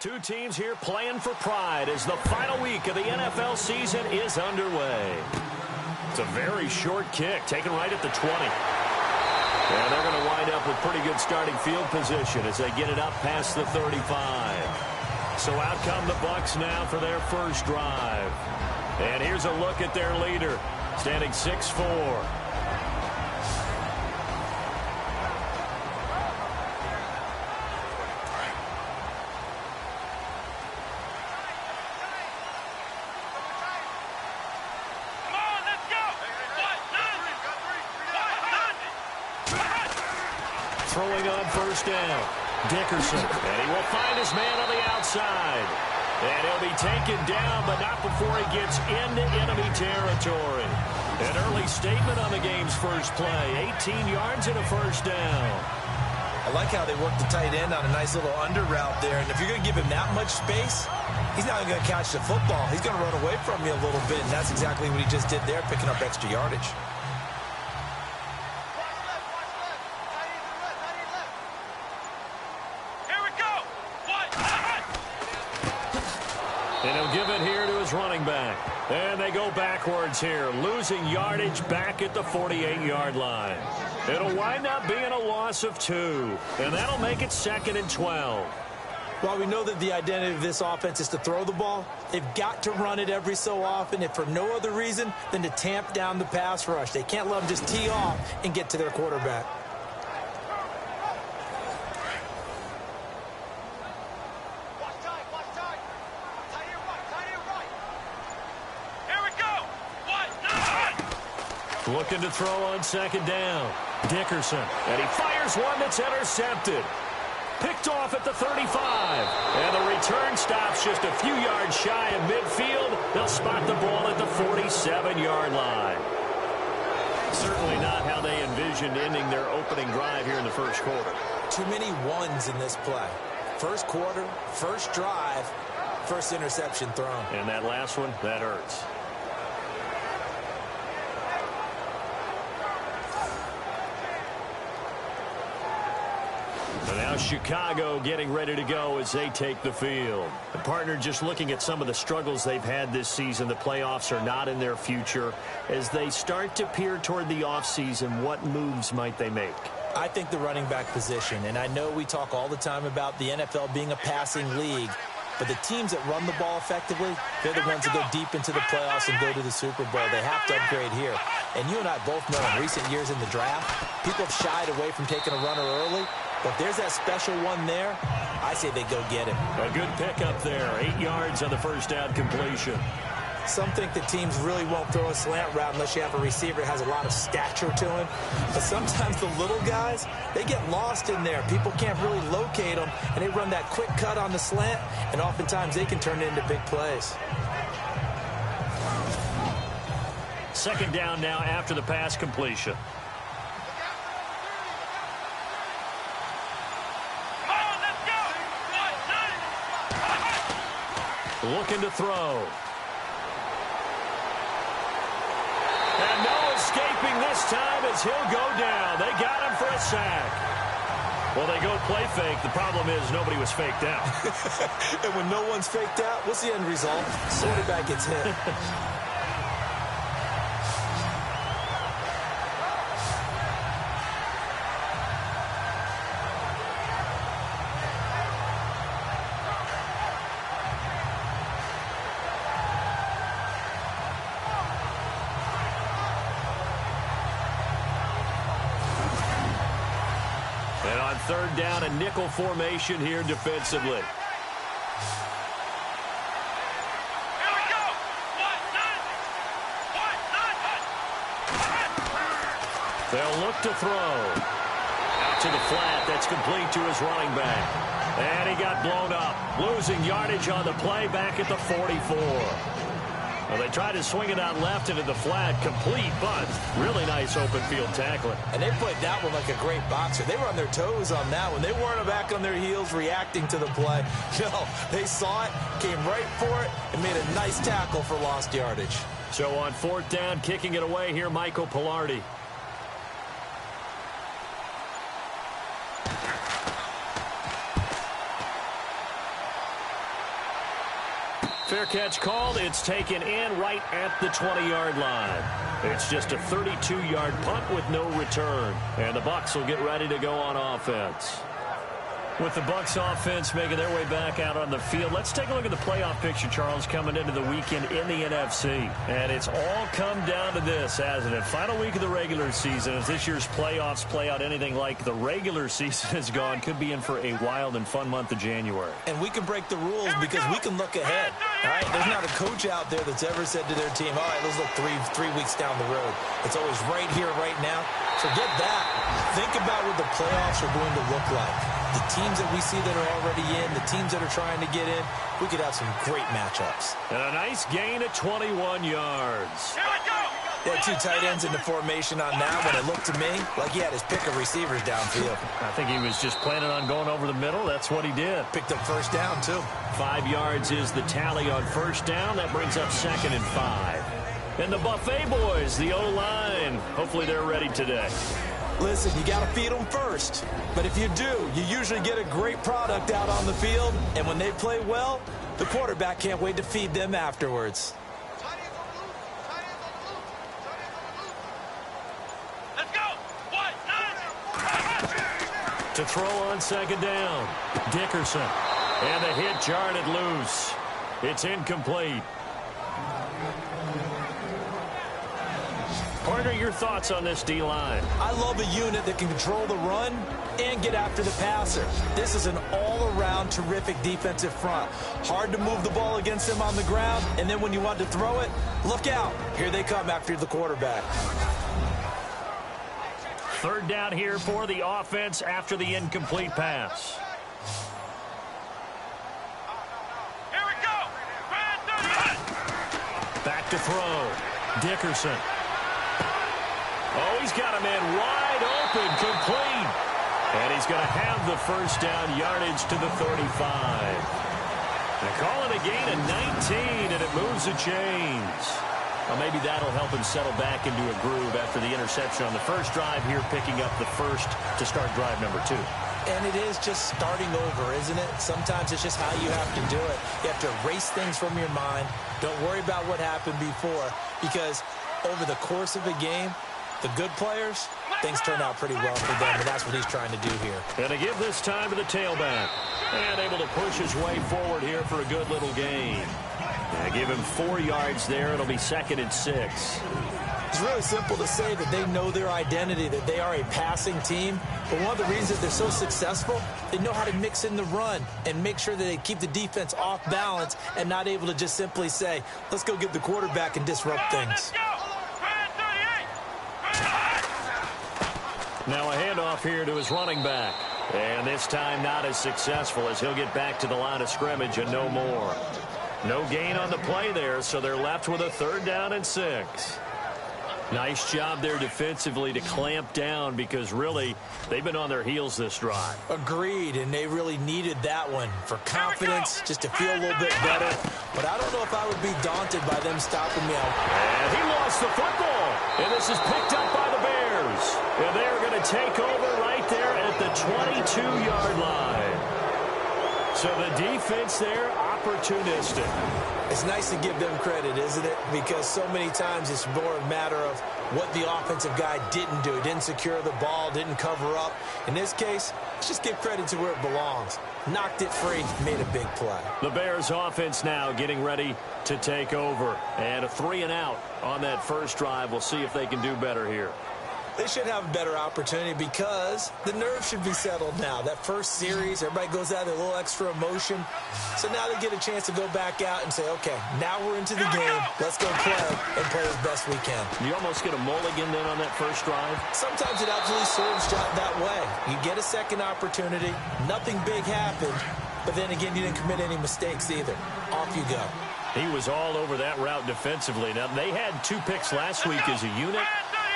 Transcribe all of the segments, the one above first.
Two teams here playing for pride as the final week of the NFL season is underway. It's a very short kick, taken right at the 20. And they're going to wind up with pretty good starting field position as they get it up past the 35. So out come the Bucs now for their first drive. And here's a look at their leader, standing 6'4". Throwing on first down, Dickerson, and he will find his man on the outside. And he'll be taken down, but not before he gets into enemy territory. An early statement on the game's first play, 18 yards and a first down. I like how they work the tight end on a nice little under route there. And if you're going to give him that much space, he's not going to catch the football. He's going to run away from you a little bit, and that's exactly what he just did there, picking up extra yardage. And he'll give it here to his running back. And they go backwards here, losing yardage back at the 48-yard line. It'll wind up being a loss of 2. And that'll make it 2nd and 12. Well, we know that the identity of this offense is to throw the ball. They've got to run it every so often, if for no other reason than to tamp down the pass rush. They can't let them just tee off and get to their quarterback. Looking to throw on second down. Dickerson. And he fires one that's intercepted. Picked off at the 35. And the return stops just a few yards shy of midfield. They'll spot the ball at the 47-yard line. Certainly not how they envisioned ending their opening drive here in the first quarter. Too many ones in this play. First quarter, first drive, first interception thrown. And that last one, that hurts. And now Chicago getting ready to go as they take the field. The partner, just looking at some of the struggles they've had this season, the playoffs are not in their future. As they start to peer toward the offseason, what moves might they make? I think the running back position, and I know we talk all the time about the NFL being a passing league, but the teams that run the ball effectively, they're the ones that go deep into the playoffs and go to the Super Bowl. They have to upgrade here. And you and I both know in recent years in the draft, people have shied away from taking a runner early. But there's that special one there. I say they go get him. A good pickup there. 8 yards on the first down completion. Some think that teams really won't throw a slant route unless you have a receiver that has a lot of stature to him. But sometimes the little guys, they get lost in there. People can't really locate them, and they run that quick cut on the slant, and oftentimes they can turn it into big plays. Second down now after the pass completion. Looking to throw. And no escaping this time as he'll go down. They got him for a sack. Well, they go play fake. The problem is nobody was faked out. And when no one's faked out, what's the end result? Quarterback gets hit. And on third down, a nickel formation here defensively. They'll look to throw. Out to the flat. That's complete to his running back. And he got blown up. Losing yardage on the play back at the 44. Well, they tried to swing it out left into the flat. Complete, but really nice open field tackling. And they played that one like a great boxer. They were on their toes on that one. They weren't back on their heels reacting to the play. No, they saw it, came right for it, and made a nice tackle for lost yardage. So on fourth down, kicking it away here, Michael Pilardi. Fair catch called. It's taken in right at the 20-yard line. It's just a 32-yard punt with no return. And the Bucs will get ready to go on offense. With the Bucs offense making their way back out on the field, let's take a look at the playoff picture, Charles, coming into the weekend in the NFC. And it's all come down to this, hasn't it? Final week of the regular season. As this year's playoffs play out anything like the regular season has gone, could be in for a wild and fun month of January. And we can break the rules because we can look ahead. All right, there's not a coach out there that's ever said to their team, all right, let's look three weeks down the road. It's always right here, right now. Forget that. Think about what the playoffs are going to look like. The teams that we see that are already in, the teams that are trying to get in, we could have some great matchups. And a nice gain of 21 yards. There are two tight ends in the formation on that one. It looked to me like he had his pick of receivers downfield. I think he was just planning on going over the middle. That's what he did. Picked up first down, too. 5 yards is the tally on first down. That brings up 2nd and 5. And the Buffet boys, the O-line, hopefully they're ready today. Listen, you got to feed them first. But if you do, you usually get a great product out on the field. And when they play well, the quarterback can't wait to feed them afterwards. Let's go. To throw on 2nd down, Dickerson. And the hit jarred it loose. It's incomplete. Partner, your thoughts on this D-line? I love a unit that can control the run and get after the passer. This is an all-around terrific defensive front. Hard to move the ball against them on the ground, and then when you want to throw it, look out. Here they come after the quarterback. 3rd down here for the offense after the incomplete pass. Here we go. Back to throw. Dickerson. Oh, he's got a man wide open, complete. And he's going to have the first down, yardage to the 35. They call it a gain of 19, and it moves the chains. Well, maybe that'll help him settle back into a groove after the interception on the first drive here, picking up the first to start drive number 2. And it is just starting over, isn't it? Sometimes it's just how you have to do it. You have to erase things from your mind. Don't worry about what happened before, because over the course of a game, the good players, things turn out pretty well for them, and that's what he's trying to do here. And to give this time to the tailback. And able to push his way forward here for a good little gain. And give him 4 yards there. It'll be 2nd and 6. It's really simple to say that they know their identity, that they are a passing team. But one of the reasons they're so successful, they know how to mix in the run and make sure that they keep the defense off balance and not able to just simply say, let's go get the quarterback and disrupt things. Now a handoff here to his running back. And this time not as successful as he'll get back to the line of scrimmage and no more. No gain on the play there, so they're left with a 3rd down and 6. Nice job there defensively to clamp down because really they've been on their heels this drive. Agreed, and they really needed that one for confidence, just to feel a little bit better. But I don't know if I would be daunted by them stopping me out. And he lost the football, and this is picked up by the Bears. And they're going to take over right there at the 22-yard line. So the defense there, opportunistic. It's nice to give them credit, isn't it? Because so many times it's more a matter of what the offensive guy didn't do. Didn't secure the ball, didn't cover up. In this case, let's just give credit to where it belongs. Knocked it free, made a big play. The Bears offense now getting ready to take over. And a 3-and-out on that first drive. We'll see if they can do better here. They should have a better opportunity because the nerves should be settled now. That first series, everybody goes out with a little extra emotion. So now they get a chance to go back out and say, okay, now we're into the game. Let's go play and play as best we can. You almost get a mulligan then on that first drive? Sometimes it absolutely serves that way. You get a second opportunity. Nothing big happened. But then again, you didn't commit any mistakes either. Off you go. He was all over that route defensively. Now, they had 2 picks last week as a unit.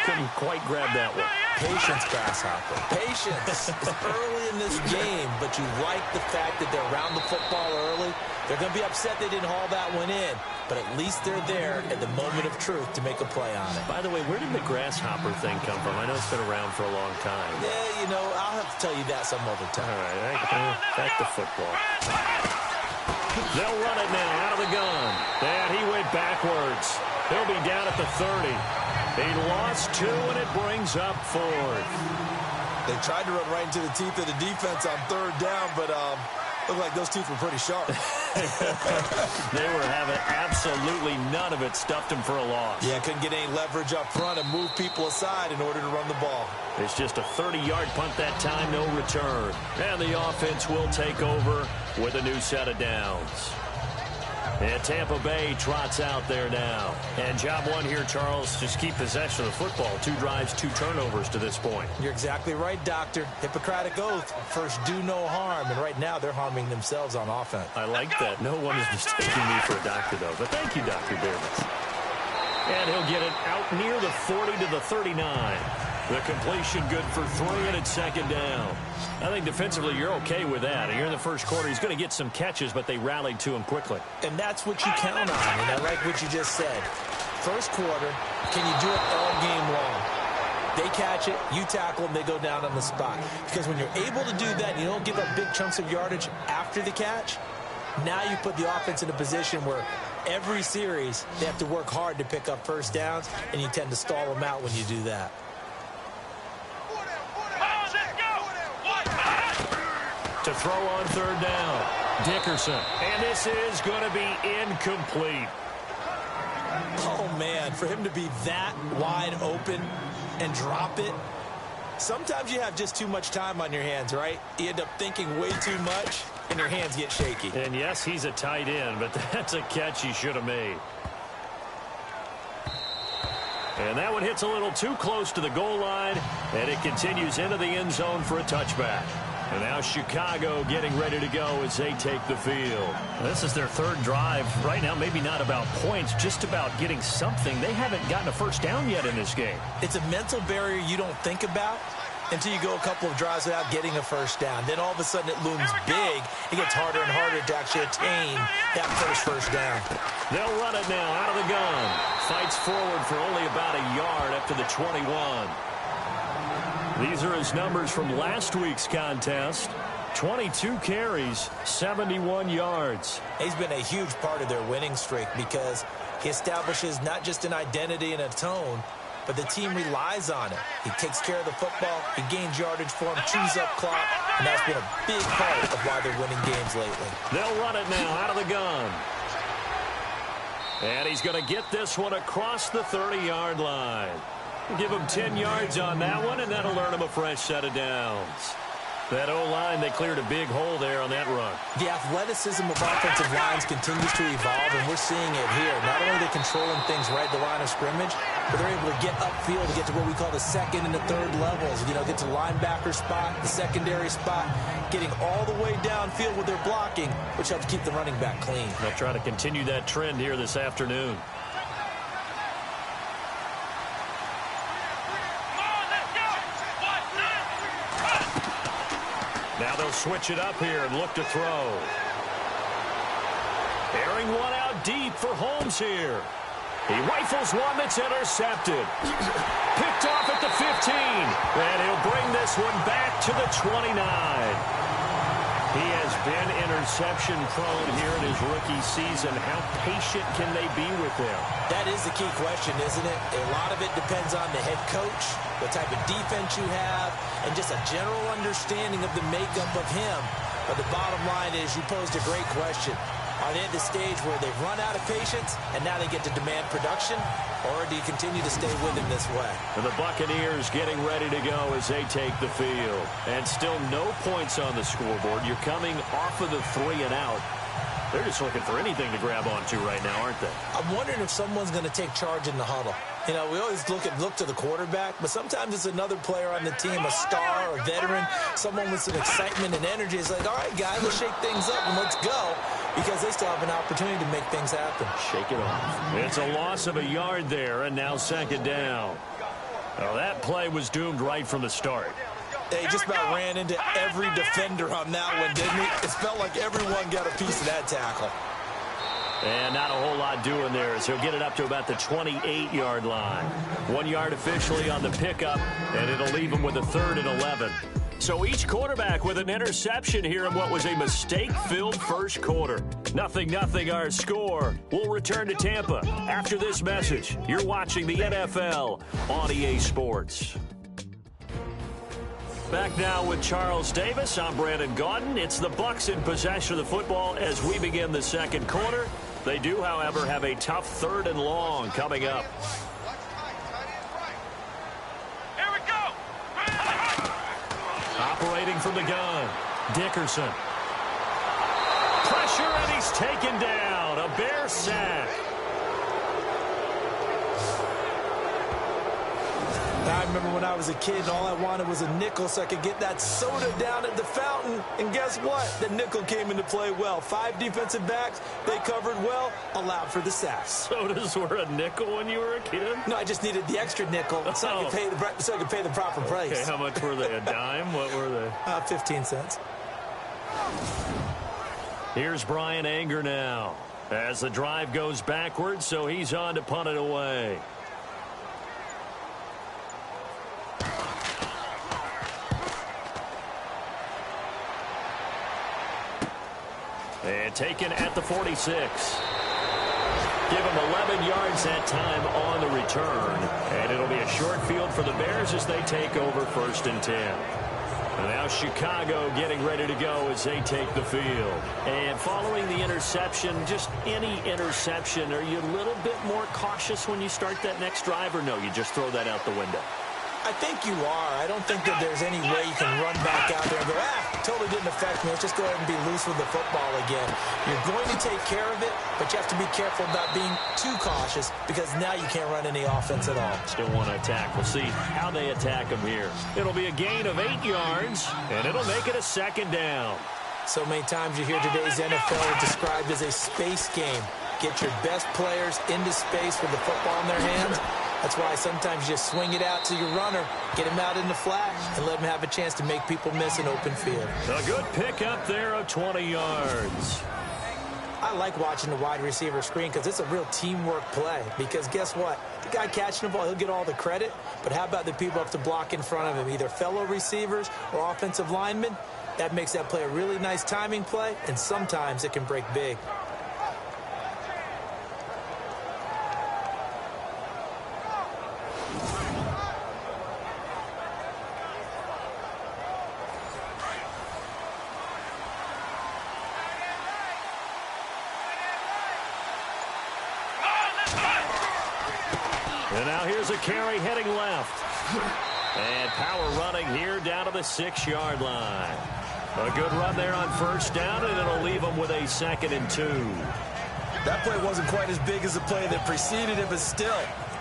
Couldn't quite grab that one. Patience, Grasshopper. Patience. It's early in this game, but you like the fact that they're around the football early. They're going to be upset they didn't haul that one in, but at least they're there at the moment of truth to make a play on it. By the way, where did the Grasshopper thing come from? I know it's been around for a long time. Yeah, I'll have to tell you that some other time. All right, back to football. They'll run it now out of the gun. And he went backwards. He'll be down at the 30. He lost 2, and it brings up 4th. They tried to run right into the teeth of the defense on 3rd down, but looked like those teeth were pretty sharp. They were having absolutely none of it. Stuffed him for a loss. Yeah, couldn't get any leverage up front and move people aside in order to run the ball. It's just a 30-yard punt that time, no return. And the offense will take over with a new set of downs. And Tampa Bay trots out there now. And job one here, Charles, just keep possession of the football. 2 drives, 2 turnovers to this point. You're exactly right, Doctor. Hippocratic oath. First, do no harm. And right now, they're harming themselves on offense. I like that. No one is mistaking me for a doctor, though. But thank you, Dr. Bears. And he'll get it out near the 40 to the 39. The completion good for 3, and it's 2nd down. I think defensively you're okay with that. Here in the first quarter, he's going to get some catches, but they rallied to him quickly. And that's what you count on, and I like what you just said. First quarter, can you do it all game long? They catch it, you tackle them, they go down on the spot. Because when you're able to do that and you don't give up big chunks of yardage after the catch, now you put the offense in a position where every series they have to work hard to pick up first downs, and you tend to stall them out when you do that. To throw on 3rd down, Dickerson. And this is going to be incomplete. Oh, man, for him to be that wide open and drop it. Sometimes you have just too much time on your hands, right? You end up thinking way too much, and your hands get shaky. And, yes, he's a tight end, but that's a catch he should have made. And that one hits a little too close to the goal line, and it continues into the end zone for a touchback. And now Chicago getting ready to go as they take the field. This is their 3rd drive. Right now, maybe not about points, just about getting something. They haven't gotten a first down yet in this game. It's a mental barrier you don't think about until you go a couple of drives without getting a first down. Then all of a sudden it looms big. It gets harder and harder to actually attain that first down. They'll run it now out of the gun. Fights forward for only about a yard up to the 21. These are his numbers from last week's contest. 22 carries, 71 yards. He's been a huge part of their winning streak because he establishes not just an identity and a tone, but the team relies on it. He takes care of the football, he gains yardage for him, chews up clock, and that's been a big part of why they're winning games lately. They'll run it now out of the gun. And he's going to get this one across the 30-yard line. Give him 10 yards on that one, and that'll earn him a fresh set of downs. That O-line, they cleared a big hole there on that run. The athleticism of offensive lines continues to evolve, and we're seeing it here. Not only are they controlling things right at the line of scrimmage, but they're able to get upfield to get to what we call the 2nd and the 3rd levels. You know, get to linebacker spot, the secondary spot, getting all the way downfield with their blocking, which helps keep the running back clean. They'll try to continue that trend here this afternoon. Now they'll switch it up here and look to throw. Airing one out deep for Holmes here. He rifles one that's intercepted. Picked off at the 15. And he'll bring this one back to the 29. He has been interception prone here in his rookie season. How patient can they be with him? That is the key question, isn't it? A lot of it depends on the head coach, what type of defense you have, and just a general understanding of the makeup of him. But the bottom line is you posed a great question. Are they at the stage where they've run out of patience and now they get to demand production? Or do you continue to stay with him this way? And the Buccaneers getting ready to go as they take the field. And still no points on the scoreboard. You're coming off of the 3 and out. They're just looking for anything to grab onto right now, aren't they? I'm wondering if someone's going to take charge in the huddle. You know, we always look to the quarterback, but sometimes it's another player on the team, a star, a veteran, someone with some excitement and energy. It's like, all right, guys, let's shake things up and let's go, because they still have an opportunity to make things happen. Shake it off. It's a loss of a yard there, and now 2nd down. Well, that play was doomed right from the start. They just about ran into every defender on that one, didn't he? It felt like everyone got a piece of that tackle. And not a whole lot doing there as he'll get it up to about the 28-yard line. 1 yard officially on the pickup, and it'll leave him with a 3rd and 11. So each quarterback with an interception here in what was a mistake-filled first quarter. 0-0 our score. We'll return to Tampa after this message. You're watching the NFL on EA Sports. Back now with Charles Davis. I'm Brandon Gaudin. It's the Bucs in possession of the football as we begin the second quarter. They do, however, have a tough 3rd and long coming up. Here we go. Operating from the gun, Dickerson. Pressure, and he's taken down. A Bear sack. I remember when I was a kid and all I wanted was a nickel so I could get that soda down at the fountain. And guess what? The nickel came into play well. 5 defensive backs, they covered well, allowed for the sacks. Sodas were a nickel when you were a kid? No, I just needed the extra nickel so I could pay the proper price. Okay, how much were they? A dime? What were they? 15 cents. Here's Brian Anger now as the drive goes backwards, so he's on to punt it away. And taken at the 46. Give him 11 yards that time on the return. And it'll be a short field for the Bears as they take over 1st and 10. And now Chicago getting ready to go as they take the field. And following the interception, just any interception, are you a little bit more cautious when you start that next drive, or no, you just throw that out the window? I think you are. I don't think that there's any way you can run back out there and go, totally didn't affect me. Let's just go ahead and be loose with the football again. You're going to take care of it, but you have to be careful about being too cautious because now you can't run any offense at all. Still want to attack. We'll see how they attack them here. It'll be a gain of 8 yards, and it'll make it a 2nd down. So many times you hear today's NFL described as a space game. Get your best players into space with the football in their hands. That's why sometimes you just swing it out to your runner, get him out in the flat, and let him have a chance to make people miss an open field. A good pickup there of 20 yards. I like watching the wide receiver screen because it's a real teamwork play. Because guess what? The guy catching the ball, he'll get all the credit. But how about the people up to block in front of him, either fellow receivers or offensive linemen? That makes that play a really nice timing play, and sometimes it can break big. And now here's a carry heading left. And power running here down to the 6-yard line. A good run there on 1st down, and it'll leave them with a 2nd and 2. That play wasn't quite as big as the play that preceded it, but still,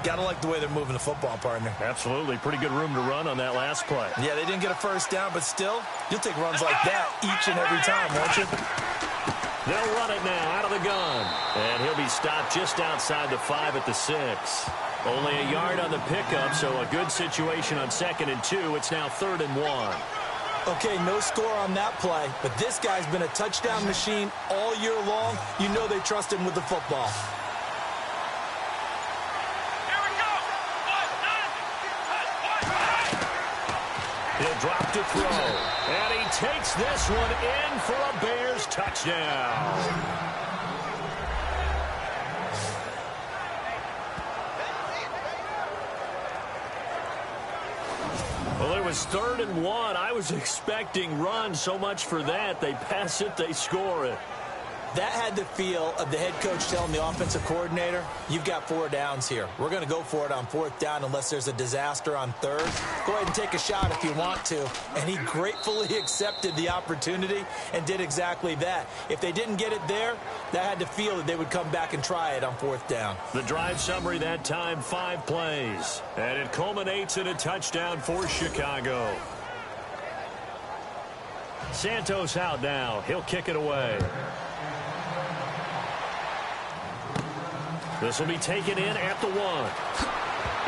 gotta like the way they're moving the football, partner. Absolutely. Pretty good room to run on that last play. Yeah, they didn't get a 1st down, but still, you'll take runs like that each and every time, won't you? They'll run it now out of the gun. And he'll be stopped just outside the 5 at the 6. Only a yard on the pickup, so a good situation on 2nd and 2. It's now 3rd and 1. Okay, no score on that play, but this guy's been a touchdown machine all year long. You know they trust him with the football. Here we go. He'll drop to throw, and he takes this one in for a Bears touchdown. Well, it was 3rd and 1. I was expecting run. So much for that. They pass it, they score it. That had the feel of the head coach telling the offensive coordinator, you've got 4 downs here. We're going to go for it on 4th down unless there's a disaster on 3rd. Go ahead and take a shot if you want to. And he gratefully accepted the opportunity and did exactly that. If they didn't get it there, that had the feel that they would come back and try it on 4th down. The drive summary that time, 5 plays. And it culminates in a touchdown for Chicago. Santos out now. He'll kick it away. This will be taken in at the 1.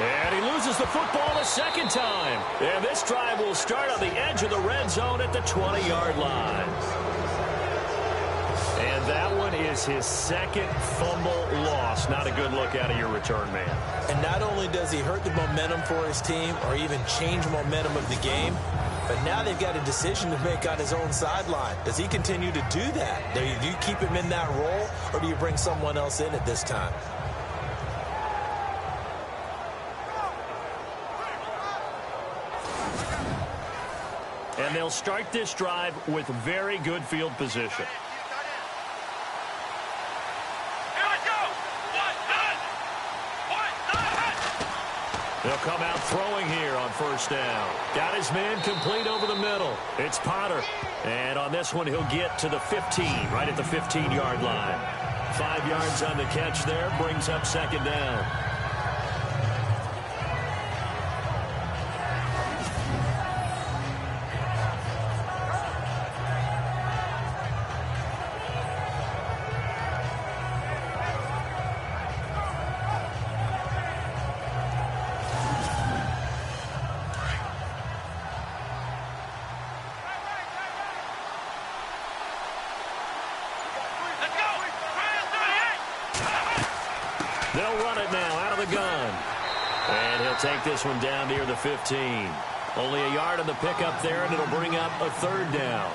And he loses the football a 2nd time. And this drive will start on the edge of the red zone at the 20-yard line. And that one is his 2nd fumble loss. Not a good look out of your return man. And not only does he hurt the momentum for his team or even change momentum of the game, But now they've got a decision to make on his own sideline. Does he continue to do that? Do you keep him in that role, or do you bring someone else in at this time? And they'll start this drive with very good field position. They'll come out throwing here on first down. Got his man complete over the middle. It's Potter. And on this one, he'll get to the 15, right at the 15-yard line. 5 yards on the catch there, brings up second down. They'll run it now out of the gun. And he'll take this one down near the 15. Only a yard on the pickup there, and it'll bring up a third down.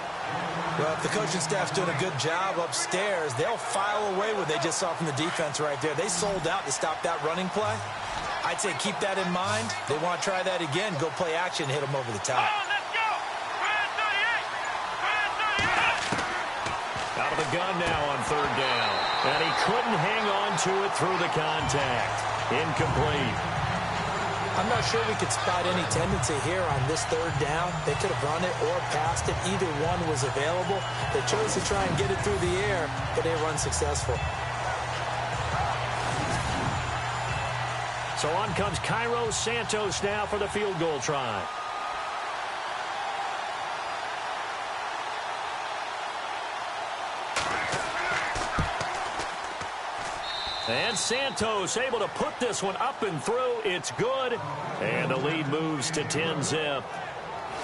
Well, if the coaching staff's doing a good job upstairs, they'll file away what they just saw from the defense right there. They sold out to stop that running play. I'd say keep that in mind. They want to try that again. Go play action, hit them over the top. Out of the gun now on third down. And he couldn't hang on to it through the contact. Incomplete. I'm not sure we could spot any tendency here on this third down. They could have run it or passed it. Either one was available. They chose to try and get it through the air, but they were unsuccessful. So on comes Cairo Santos now for the field goal try. And Santos able to put this one up and through. It's good. And the lead moves to 10-zip.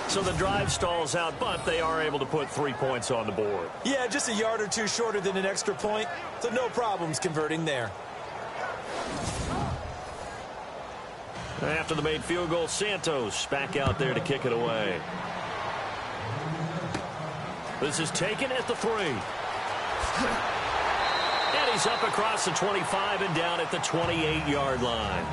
So the drive stalls out, but they are able to put 3 points on the board. Yeah, just a yard or two shorter than an extra point. So no problems converting there. After the made field goal, Santos back out there to kick it away. This is taken at the 3. And he's up across the 25 and down at the 28-yard line.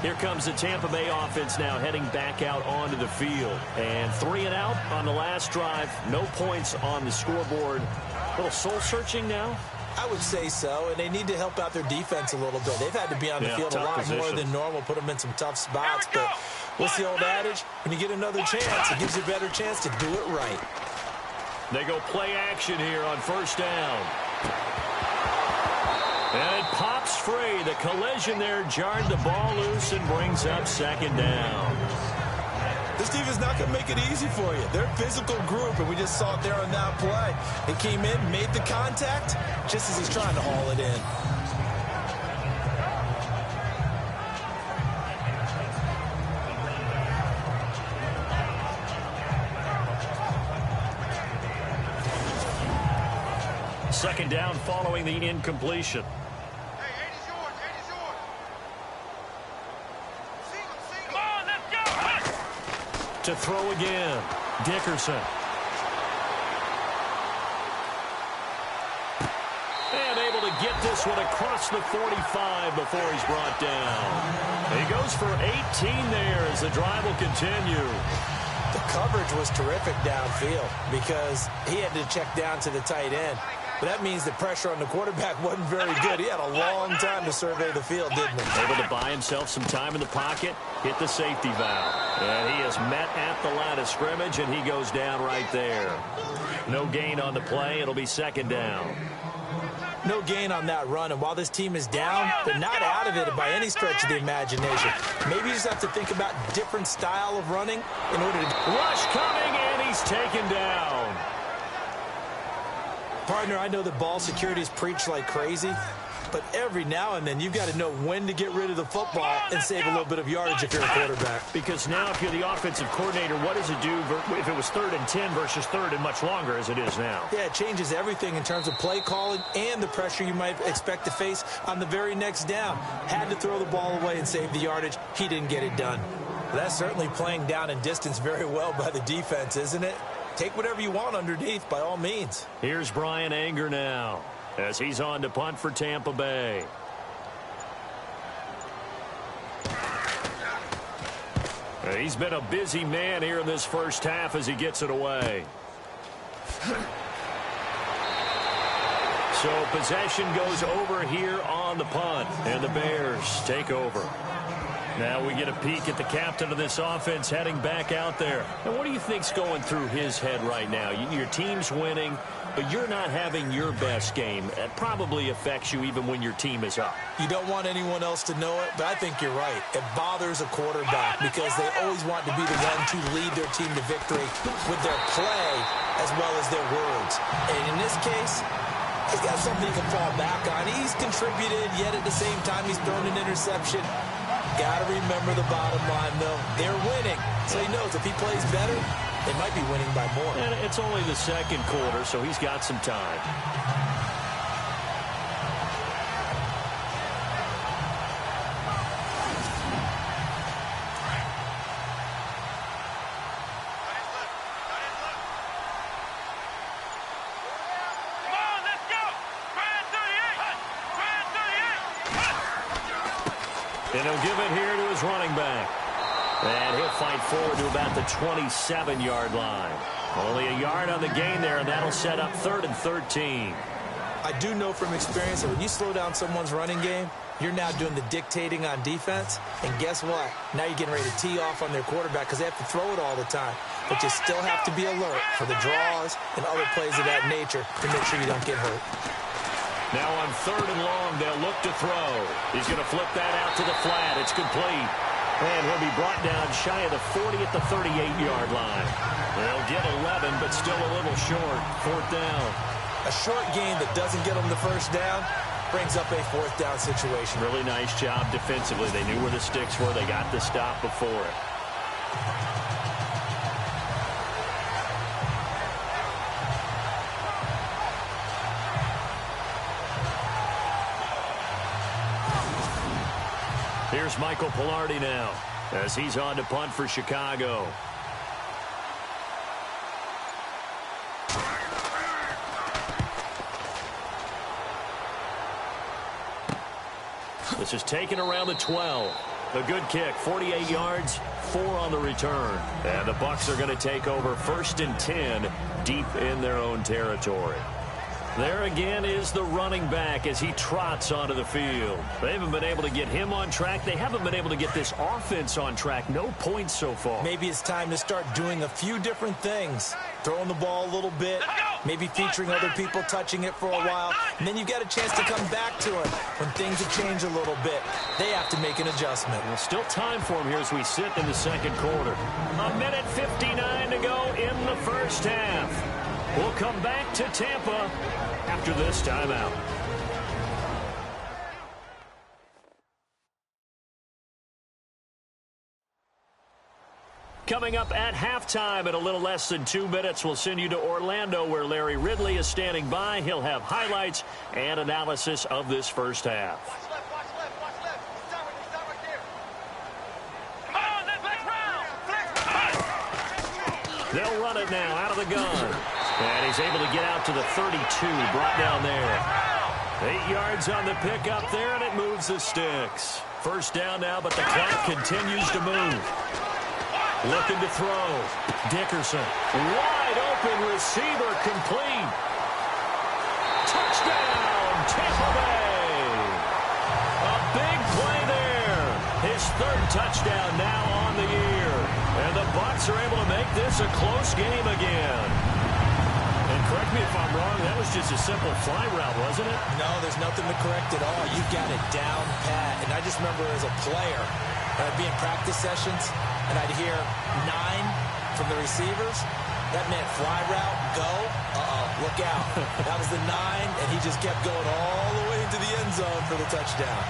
Here comes the Tampa Bay offense now heading back out onto the field. And 3 and out on the last drive. No points on the scoreboard. A little soul-searching now? I would say so, and they need to help out their defense a little bit. They've had to be on the field a lot more than normal, put them in some tough spots. But what's the old adage? When you get another chance, it gives you a better chance to do it right. They go play action here on first down. And it pops free. The collision there jarred the ball loose and brings up second down. This team is not going to make it easy for you. They're a physical group, and we just saw it there on that play. He came in, made the contact, just as he's trying to haul it in. Second down following the incompletion. To throw again, Dickerson. And able to get this one across the 45 before he's brought down. He goes for 18 there as the drive will continue. The coverage was terrific downfield because he had to check down to the tight end. But that means the pressure on the quarterback wasn't very good. He had a long time to survey the field, didn't he? Able to buy himself some time in the pocket, hit the safety valve. And he is met at the line of scrimmage, and he goes down right there. No gain on the play. It'll be second down. No gain on that run, and while this team is down, they're not out of it by any stretch of the imagination. Maybe you just have to think about different style of running in order to... Rush coming, and he's taken down. Partner, I know that ball security is preached like crazy, But every now and then, you've got to know when to get rid of the football and save a little bit of yardage if you're a quarterback. Because now if you're the offensive coordinator, what does it do if it was 3rd and 10 versus 3rd and much longer as it is now? Yeah, it changes everything in terms of play calling and the pressure you might expect to face on the very next down. Had to throw the ball away and save the yardage. He didn't get it done. That's certainly playing down and distance very well by the defense, isn't it? Take whatever you want underneath, by all means. Here's Brian Anger now, as he's on to punt for Tampa Bay. He's been a busy man here in this first half as he gets it away. So possession goes over here on the punt, and the Bears take over. Now we get a peek at the captain of this offense heading back out there. And what do you think's going through his head right now? Your team's winning, but you're not having your best game. It probably affects you even when your team is up. You don't want anyone else to know it, but I think you're right. It bothers a quarterback because they always want to be the one to lead their team to victory with their play as well as their words. And in this case, he's got something he can fall back on. He's contributed, yet at the same time he's thrown an interception. Got to remember the bottom line, though. They're winning, so he knows if he plays better, they might be winning by more. And it's only the second quarter, so he's got some time. And he'll give it here to his running back. And he'll fight forward to about the 27-yard line. Only a yard on the gain there, and that'll set up 3rd and 13. I do know from experience that when you slow down someone's running game, you're now doing the dictating on defense. And guess what? Now you're getting ready to tee off on their quarterback because they have to throw it all the time. But you still have to be alert for the draws and other plays of that nature to make sure you don't get hurt. Now on 3rd and long, they'll look to throw. He's going to flip that out to the flat. It's complete. And he'll be brought down shy of the 40 at the 38-yard line. They'll get 11, but still a little short. 4th down. A short gain that doesn't get them the first down brings up a 4th down situation. Really nice job defensively. They knew where the sticks were. They got the stop before it. Here's Michael Pilardi now as he's on to punt for Chicago. This is taken around the 12. A good kick, 48 yards, 4 on the return. And the Bucs are going to take over 1st and 10 deep in their own territory. There again is the running back as he trots onto the field. They haven't been able to get him on track. They haven't been able to get this offense on track. No points so far. Maybe it's time to start doing a few different things. Throwing the ball a little bit, maybe featuring other people touching it for a while, and then you've got a chance to come back to it when things have changed a little bit. They have to make an adjustment. Well, still time for him here as we sit in the second quarter. 1:59 to go in the first half. We'll come back to Tampa after this timeout. Coming up at halftime in a little less than 2 minutes, we'll send you to Orlando where Larry Ridley is standing by. He'll have highlights and analysis of this first half. Watch left, watch left, watch left. Stop right there. Come on, let's round. They'll run it now out of the gun. And he's able to get out to the 32, brought down there. 8 yards on the pickup there, and it moves the sticks. First down now, but the clock continues to move. Looking to throw. Dickerson. Wide open receiver, complete. Touchdown, Tampa Bay. A big play there. His 3rd touchdown now on the year. And the Bucs are able to make this a close game again. And correct me if I'm wrong, that was just a simple fly route, wasn't it? No, there's nothing to correct at all. You got it down pat. And I just remember as a player, I'd be in practice sessions, and I'd hear 9, from the receivers. That meant fly route, go, look out. That was the 9, and he just kept going all the way into the end zone for the touchdown.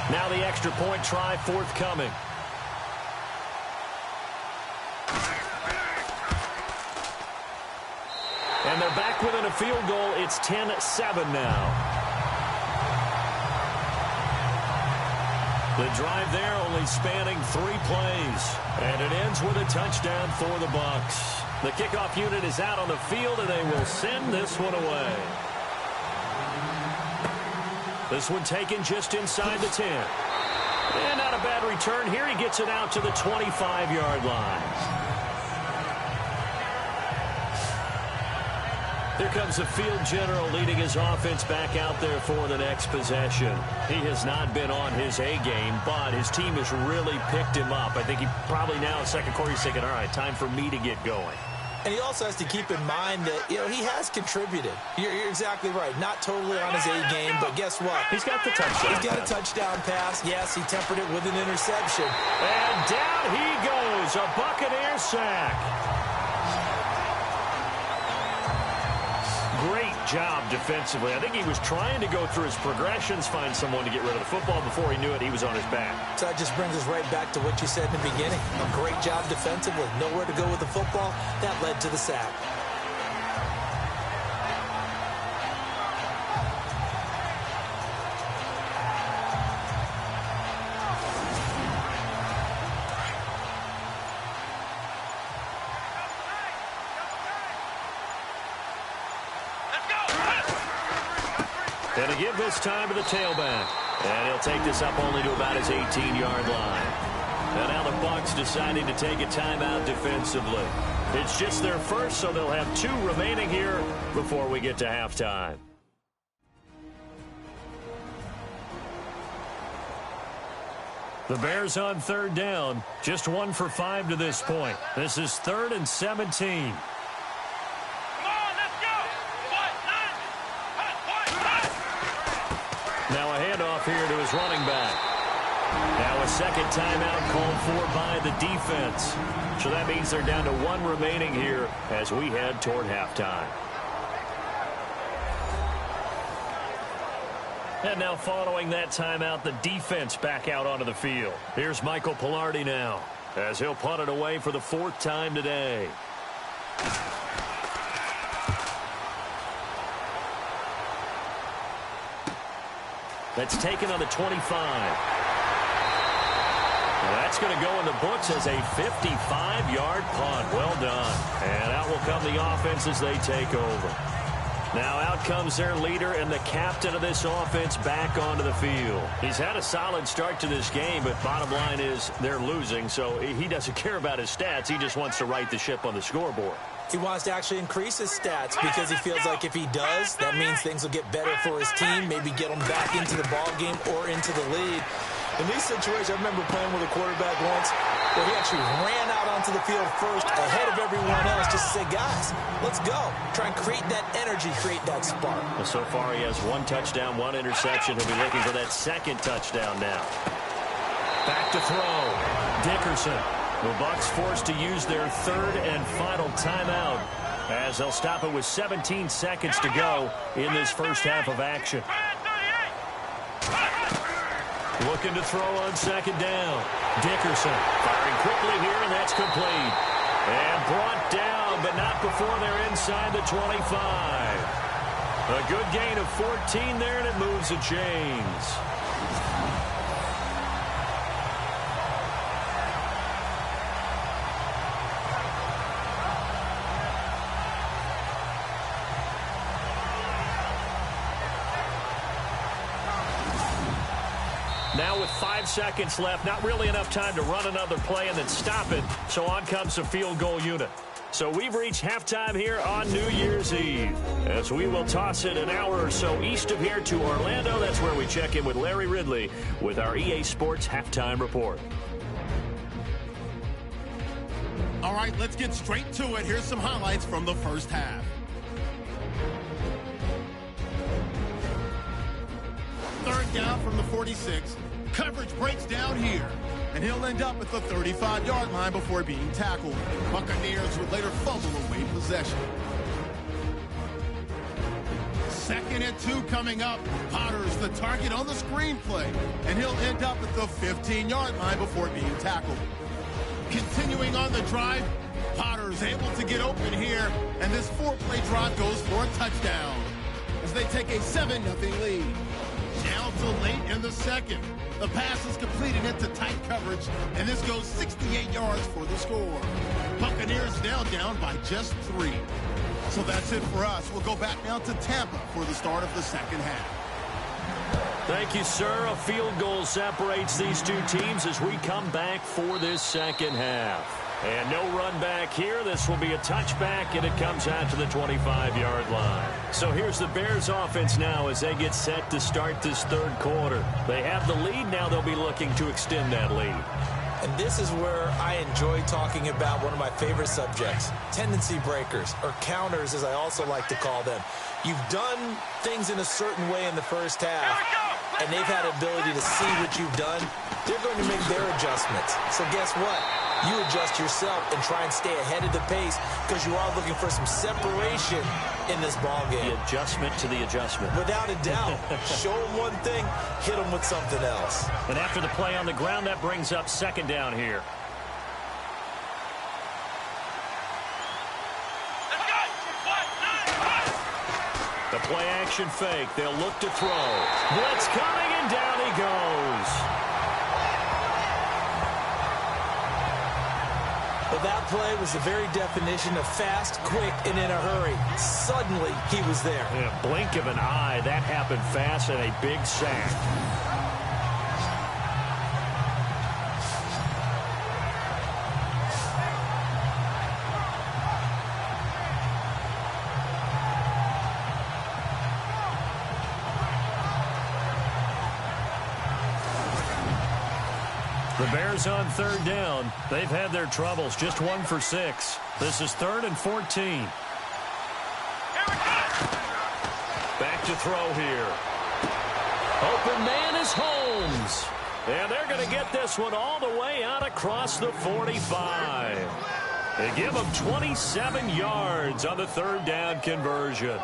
Now the extra point try forthcoming. And they're back within a field goal. It's 10-7 now. The drive there only spanning 3 plays. And it ends with a touchdown for the Bucs. The kickoff unit is out on the field, and they will send this one away. This one taken just inside the 10. And not a bad return here. He gets it out to the 25-yard line. Here comes the field general leading his offense back out there for the next possession. He has not been on his A game, but his team has really picked him up. I think he probably now in second quarter he's thinking, all right, time for me to get going. And he also has to keep in mind that, he has contributed. You're exactly right. Not totally on his A game, but guess what? He's got the touchdown. He's got a touchdown pass. Yes, he tempered it with an interception. And down he goes. A Buccaneer sack. Great job defensively. I think he was trying to go through his progressions, find someone to get rid of the football. Before he knew it, he was on his back. So that just brings us right back to what you said in the beginning. A great job defensively. Nowhere to go with the football. That led to the sack. And to give this time to the tailback. And he'll take this up only to about his 18-yard line. And now the Bucs deciding to take a timeout defensively. It's just their first, so they'll have 2 remaining here before we get to halftime. The Bears on third down. Just 1 for 5 to this point. This is 3rd and 17. Now a handoff here to his running back. Now a second timeout called for by the defense. So that means they're down to 1 remaining here as we head toward halftime. And now following that timeout, the defense back out onto the field. Here's Michael Pilardi now as he'll punt it away for the 4th time today. That's taken on the 25. Well, that's going to go in the books as a 55-yard punt. Well done. And out will come the offense as they take over. Now out comes their leader and the captain of this offense back onto the field. He's had a solid start to this game, but bottom line is they're losing, so he doesn't care about his stats. He just wants to right the ship on the scoreboard. He wants to actually increase his stats because he feels like if he does, that means things will get better for his team, maybe get them back into the ball game or into the lead. In these situations, I remember playing with a quarterback once where he actually ran out onto the field first ahead of everyone else just to say, guys, let's go. Try and create that energy, create that spark. Well, so far he has 1 touchdown, 1 interception. He'll be looking for that 2nd touchdown now. Back to throw. Dickerson. The Bucs forced to use their 3rd and final timeout as they'll stop it with 17 seconds to go in this first half of action. Looking to throw on 2nd down. Dickerson firing quickly here, and that's complete. And brought down, but not before they're inside the 25. A good gain of 14 there, and it moves the chains. Now with 5 seconds left, not really enough time to run another play and then stop it. So on comes the field goal unit. So we've reached halftime here on New Year's Eve. As we will toss it an hour or so east of here to Orlando. That's where we check in with Larry Ridley with our EA Sports Halftime Report. All right, let's get straight to it. Here's some highlights from the first half. Third down from the 46. Coverage breaks down here. and he'll end up at the 35-yard line before being tackled. Buccaneers would later fumble away possession. 2nd and 2 coming up. Potter's the target on the screenplay, and he'll end up at the 15-yard line before being tackled. Continuing on the drive, Potter's able to get open here, and this 4-play drive goes for a touchdown as they take a 7-0 lead. Down to late in the 2nd. The pass is completed into tight coverage, and this goes 68 yards for the score. Buccaneers now down by just 3. So that's it for us. We'll go back now to Tampa for the start of the 2nd half. Thank you, sir. A field goal separates these two teams as we come back for this 2nd half. And no run back here. This will be a touchback, and it comes out to the 25-yard line. So here's the Bears offense now as they get set to start this 3rd quarter. They have the lead. Now they'll be looking to extend that lead. And this is where I enjoy talking about one of my favorite subjects, tendency breakers, or counters as I also like to call them. You've done things in a certain way in the first half, and they've had ability to see what you've done. They're going to make their adjustments. So guess what? You adjust yourself and try and stay ahead of the pace because you are looking for some separation in this ball game. The adjustment to the adjustment. Without a doubt. Show them one thing, hit them with something else. And after the play on the ground, that brings up 2nd down here. The play action fake. They'll look to throw. Blitz coming, and down he goes. But that play was the very definition of fast, quick, and in a hurry. Suddenly, he was there. In a blink of an eye, that happened fast, and a big sack. The Bears on 3rd down. They've had their troubles. Just 1 for 6. This is 3rd and 14. Back to throw here. Open man is Holmes. And they're going to get this one all the way out across the 45. They give them 27 yards on the 3rd down conversion.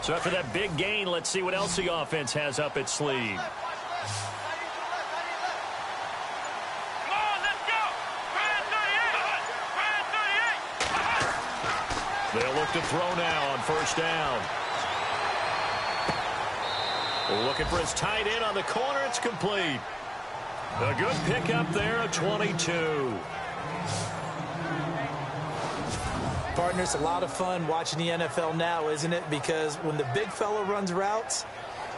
So after that big gain, let's see what else the offense has up its sleeve. They'll look to throw now on 1st down. Looking for his tight end on the corner. It's complete. A good pickup there at 22. Partner, it's a lot of fun watching the NFL now, isn't it? Because when the big fella runs routes,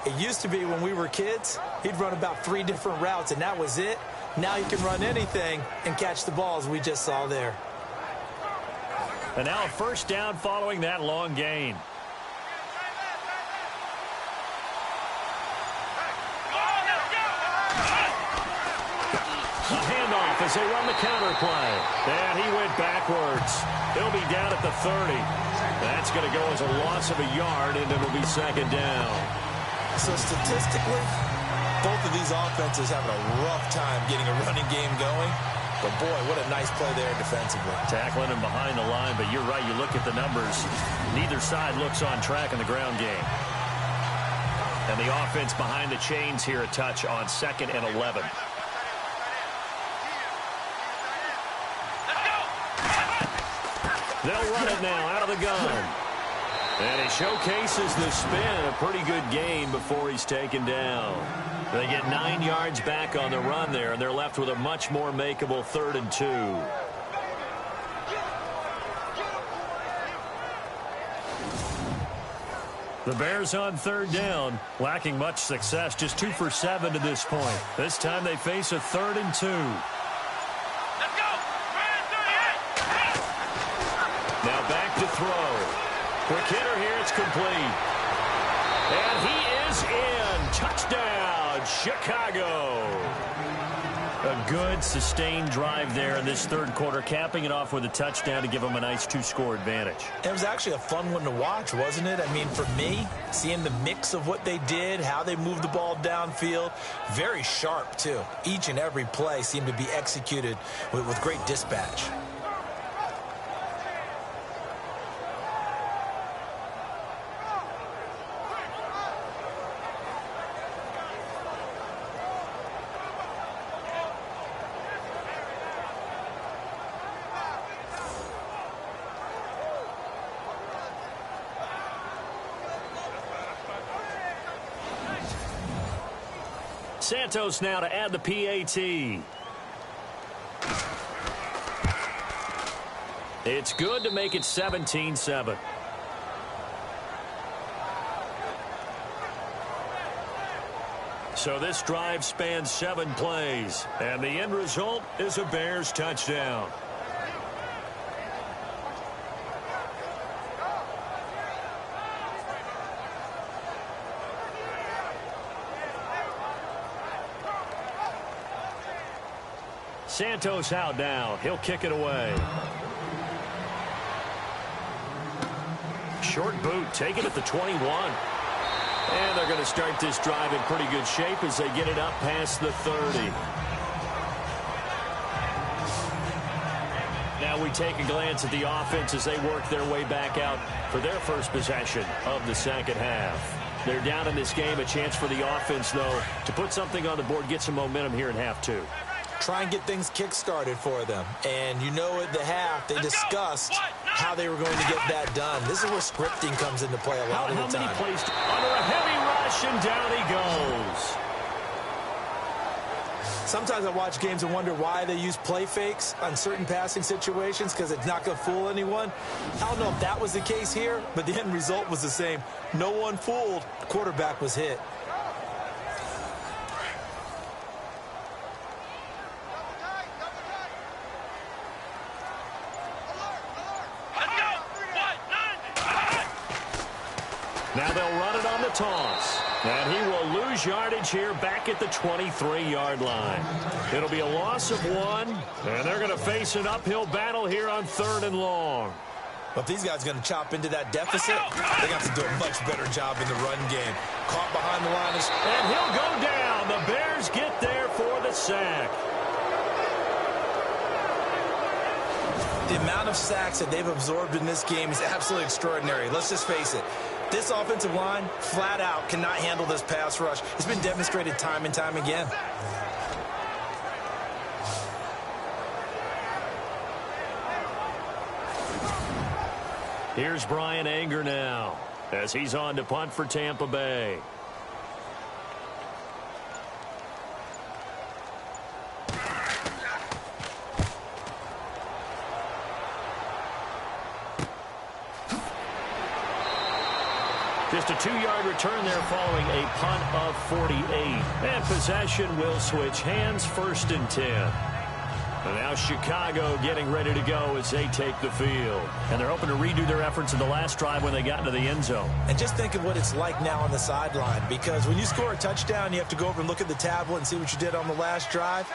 it used to be when we were kids, he'd run about 3 different routes, and that was it. Now he can run anything and catch the ball, as we just saw there. And now a 1st down following that long gain. A handoff as they run the counter play. And he went backwards. He'll be down at the 30. That's going to go as a loss of a yard, and it'll be 2nd down. So statistically, both of these offenses having a rough time getting a running game going. But, boy, what a nice play there defensively. Tackling him behind the line, but you're right. You look at the numbers. Neither side looks on track in the ground game. And the offense behind the chains here a touch on 2nd and 11. They'll run it now out of the gun. And he showcases the spin. A pretty good gain before he's taken down. They get 9 yards back on the run there, and they're left with a much more makeable 3rd and 2. The Bears on 3rd down, lacking much success, just 2 for 7 to this point. This time they face a 3rd and 2. Now back to throw. Quick hitter here, it's complete. And he is in. Touchdown, Chicago. A good, sustained drive there in this third quarter, capping it off with a touchdown to give them a nice 2-score advantage. It was actually a fun one to watch, wasn't it? I mean, for me, seeing the mix of what they did, how they moved the ball downfield, very sharp, too. Each and every play seemed to be executed with great dispatch. Santos now to add the PAT. It's good to make it 17-7. So this drive spans 7 plays, and the end result is a Bears touchdown. Santos out now. He'll kick it away. Short boot taken at the 21. And they're going to start this drive in pretty good shape as they get it up past the 30. Now we take a glance at the offense as they work their way back out for their first possession of the second half. They're down in this game. A chance for the offense, though, to put something on the board, get some momentum here in half 2. Try and get things kick-started for them. And you know at the half, they discussed how they were going to get that done. This is where scripting comes into play a lot of the time. How many plays under a heavy rush, and down he goes. Sometimes I watch games and wonder why they use play fakes on certain passing situations because it's not going to fool anyone. I don't know if that was the case here, but the end result was the same. No one fooled. The quarterback was hit. Now they'll run it on the toss. And he will lose yardage here back at the 23-yard line. It'll be a loss of 1, and they're going to face an uphill battle here on 3rd and long. But if these guys are going to chop into that deficit, they got to do a much better job in the run game. Caught behind the line. And he'll go down. The Bears get there for the sack. The amount of sacks that they've absorbed in this game is absolutely extraordinary. Let's just face it. This offensive line, flat out, cannot handle this pass rush. It's been demonstrated time and time again. Here's Brian Anger now as he's on to punt for Tampa Bay. Just a 2-yard return there following a punt of 48. And possession will switch hands, 1st and 10. And now Chicago getting ready to go as they take the field. And they're hoping to redo their efforts in the last drive when they got into the end zone. And just think of what it's like now on the sideline, because when you score a touchdown, you have to go over and look at the tablet and see what you did on the last drive.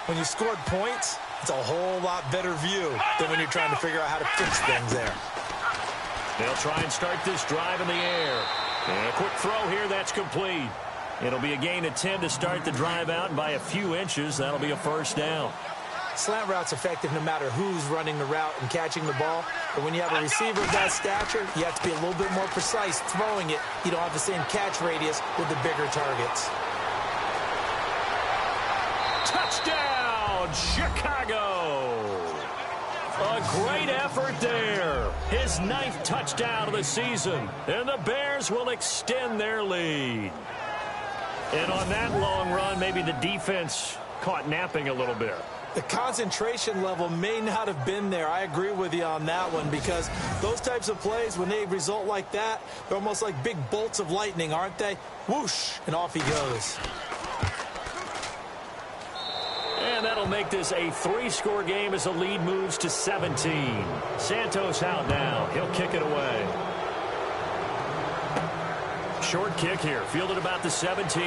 When you scored points, it's a whole lot better view than when you're trying to figure out how to fix things there. They'll try and start this drive in the air. And a quick throw here, that's complete. It'll be a gain of 10 to start the drive out, and by a few inches, that'll be a 1st down. Slant route's effective no matter who's running the route and catching the ball. But when you have a receiver of that stature, you have to be a little bit more precise throwing it. You don't have the same catch radius with the bigger targets. Touchdown, Chicago! A great effort there. His 9th touchdown of the season. And the Bears will extend their lead. And on that long run, maybe the defense caught napping a little bit. The concentration level may not have been there. I agree with you on that one, because those types of plays, when they result like that, they're almost like big bolts of lightning, aren't they? Whoosh, and off he goes. And that'll make this a 3-score game as the lead moves to 17. Santos out now. He'll kick it away. Short kick here, fielded about the 17.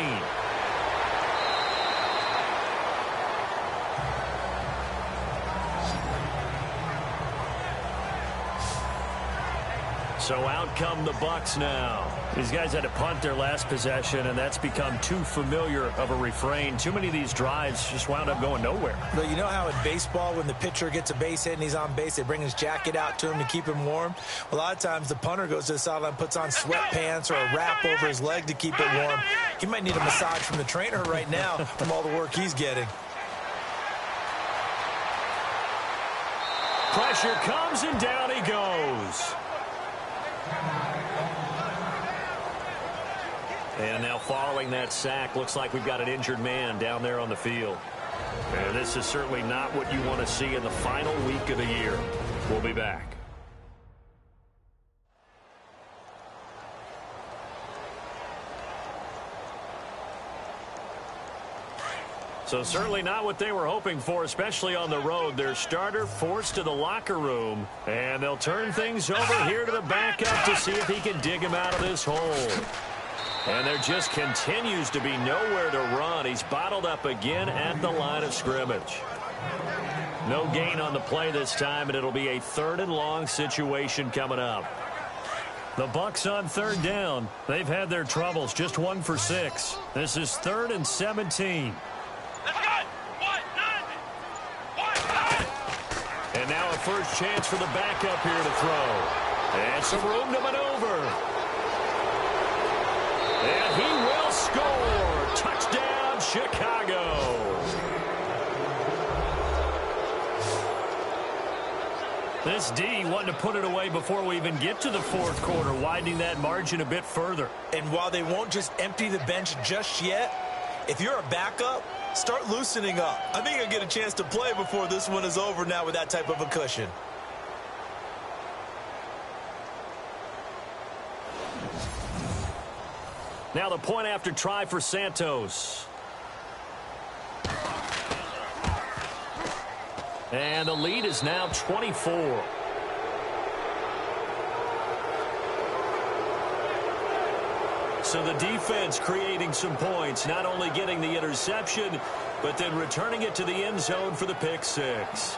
So out come the Bucs now. These guys had to punt their last possession, and that's become too familiar of a refrain. Too many of these drives just wound up going nowhere. But you know how in baseball, when the pitcher gets a base hit and he's on base, they bring his jacket out to him to keep him warm? Well, a lot of times the punter goes to the sideline, puts on sweatpants or a wrap over his leg to keep it warm. He might need a massage from the trainer right now from all the work he's getting. Pressure comes, and down he goes. And now following that sack, looks like we've got an injured man down there on the field. And this is certainly not what you want to see in the final week of the year. We'll be back. So certainly not what they were hoping for, especially on the road. Their starter forced to the locker room, and they'll turn things over here to the backup to see if he can dig him out of this hole. And there just continues to be nowhere to run. He's bottled up again at the line of scrimmage. No gain on the play this time, and it'll be a 3rd and long situation coming up. The Bucs on 3rd down. They've had their troubles, just 1 for 6. This is 3rd and 17. And now a first chance for the backup here to throw. And some room to maneuver. And he will score. Touchdown, Chicago. This D wanting to put it away before we even get to the 4th quarter, widening that margin a bit further. And while they won't just empty the bench just yet, if you're a backup, start loosening up. I think you'll get a chance to play before this one is over now with that type of a cushion. Now the point after try for Santos. And the lead is now 24. So the defense creating some points, not only getting the interception, but then returning it to the end zone for the pick 6.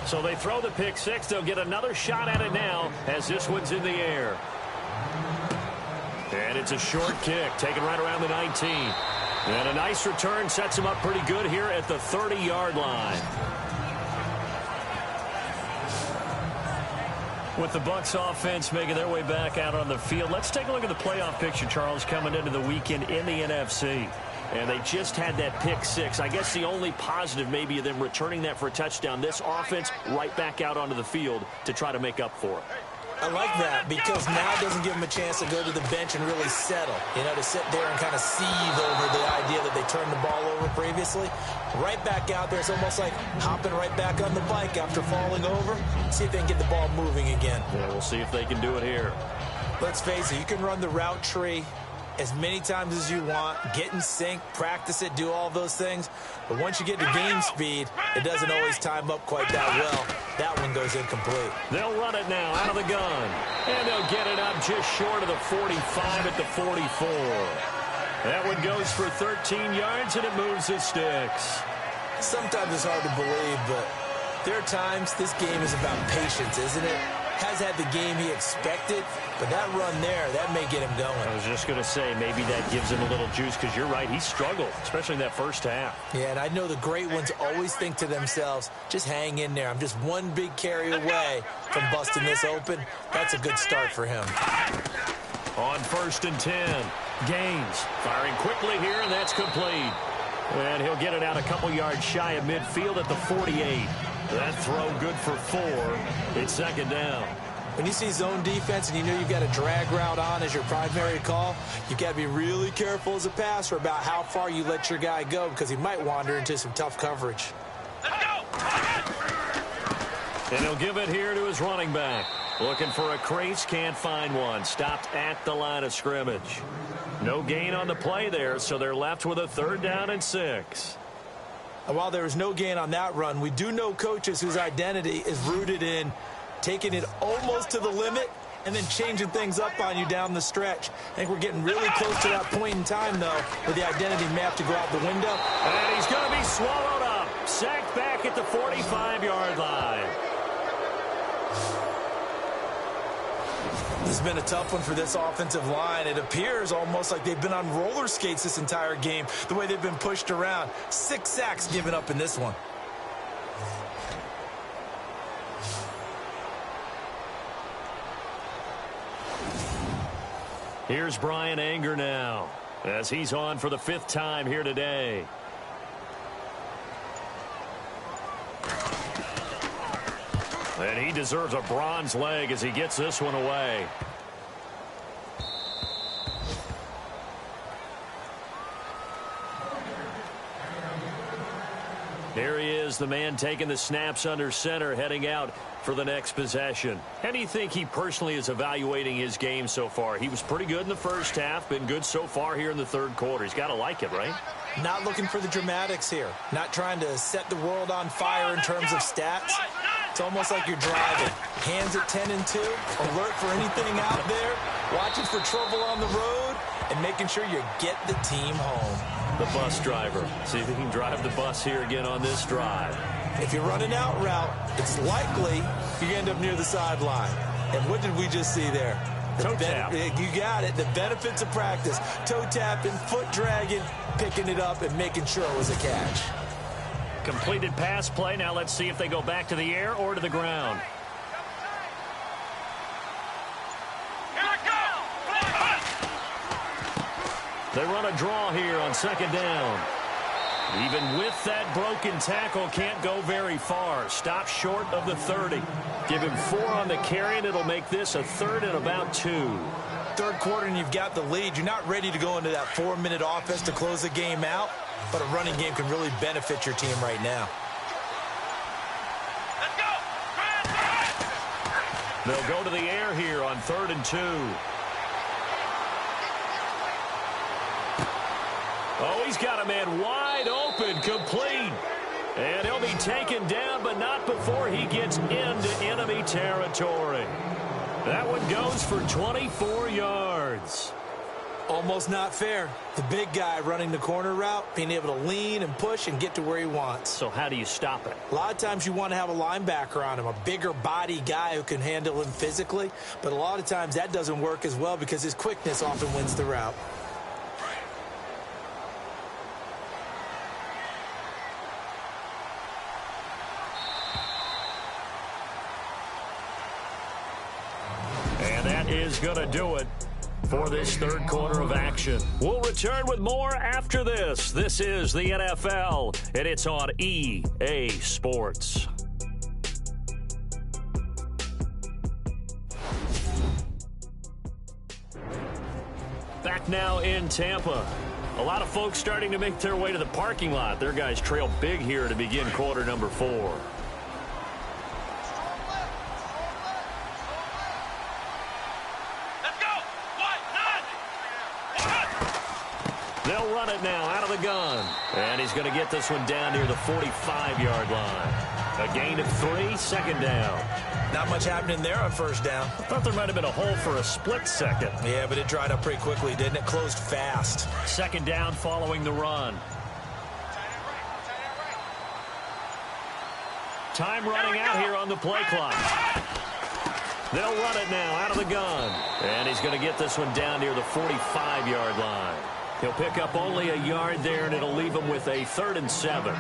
So they throw the pick 6. They'll get another shot at it now as this one's in the air. And it's a short kick, taken right around the 19. And a nice return sets him up pretty good here at the 30-yard line. With the Bucs offense making their way back out on the field, let's take a look at the playoff picture, Charles, coming into the weekend in the NFC. And they just had that pick 6. I guess the only positive maybe of them returning that for a touchdown. This offense right back out onto the field to try to make up for it. I like that because now it doesn't give them a chance to go to the bench and really settle. You know, to sit there and kind of seethe over the idea that they turned the ball over previously. Right back out there, it's almost like hopping right back on the bike after falling over. See if they can get the ball moving again. Yeah, we'll see if they can do it here. Let's face it, you can run the route tree as many times as you want, get in sync, practice it, do all those things. But once you get to game speed, it doesn't always time up quite that well. That one goes incomplete. They'll run it now out of the gun. And they'll get it up just short of the 45 at the 44. That one goes for 13 yards, and it moves the sticks. Sometimes it's hard to believe, but there are times this game is about patience, isn't it? Has had the game he expected, but that run there, that may get him going. I was just going to say, maybe that gives him a little juice, because you're right, he struggled, especially in that first half. Yeah, and I know the great ones always think to themselves, just hang in there. I'm just one big carry away from busting this open. That's a good start for him. On 1st and 10, Gaines firing quickly here, and that's complete. And he'll get it out a couple yards shy of midfield at the 48. That throw good for 4. It's 2nd down. When you see zone defense and you know you've got a drag route on as your primary call, you've got to be really careful as a passer about how far you let your guy go because he might wander into some tough coverage. Let's go! And he'll give it here to his running back. Looking for a crease, can't find one. Stopped at the line of scrimmage. No gain on the play there, so they're left with a 3rd down and 6. And while there was no gain on that run, we do know coaches whose identity is rooted in taking it almost to the limit and then changing things up on you down the stretch. I think we're getting really close to that point in time, though, where the identity map to go out the window. And he's going to be swallowed up. sacked back at the 45-yard line. This has been a tough one for this offensive line. It appears almost like they've been on roller skates this entire game, the way they've been pushed around. 6 sacks given up in this one. Here's Brian Anger now, as he's on for the 5th time here today. And he deserves a bronze leg as he gets this one away. Here he is, the man taking the snaps under center, heading out for the next possession. How do you think he personally is evaluating his game so far? He was pretty good in the first half, been good so far here in the third quarter. He's got to like it, right? Not looking for the dramatics here. Not trying to set the world on fire in terms of stats. It's almost like you're driving. Hands at 10 and 2, alert for anything out there, watching for trouble on the road, and making sure you get the team home. The bus driver. See if he can drive the bus here again on this drive. If you're running out route, it's likely you end up near the sideline. And what did we just see there? Toe tap. You got it. The benefits of practice. Toe tapping, foot dragging, picking it up, and making sure it was a catch. Completed pass play. Now let's see if they go back to the air or to the ground. They run a draw here on 2nd down. Even with that broken tackle, can't go very far. Stop short of the 30. Give him 4 on the carry, and it'll make this a 3rd and about 2. Third quarter, and you've got the lead. You're not ready to go into that 4-minute offense to close the game out, but a running game can really benefit your team right now. They'll go to the air here on 3rd and 2. Oh, he's got a man wide open, complete. And he'll be taken down, but not before he gets into enemy territory. That one goes for 24 yards. Almost not fair. The big guy running the corner route, being able to lean and push and get to where he wants. So how do you stop it? A lot of times you want to have a linebacker on him, a bigger body guy who can handle him physically. But a lot of times that doesn't work as well because his quickness often wins the route. Is going to do it for this third quarter of action. We'll return with more after this. This is the NFL, and it's on EA Sports. Back now in Tampa. A lot of folks starting to make their way to the parking lot. Their guys trail big here to begin quarter number 4. They'll run it now out of the gun. And he's going to get this one down near the 45-yard line. A gain of 3, 2nd down. Not much happening there on 1st down. I thought there might have been a hole for a split second. Yeah, but it dried up pretty quickly, didn't it? Closed fast. 2nd down following the run. Time running out here on the play clock. They'll run it now out of the gun. And he's going to get this one down near the 45-yard line. He'll pick up only a yard there, and it'll leave him with a 3rd and 7.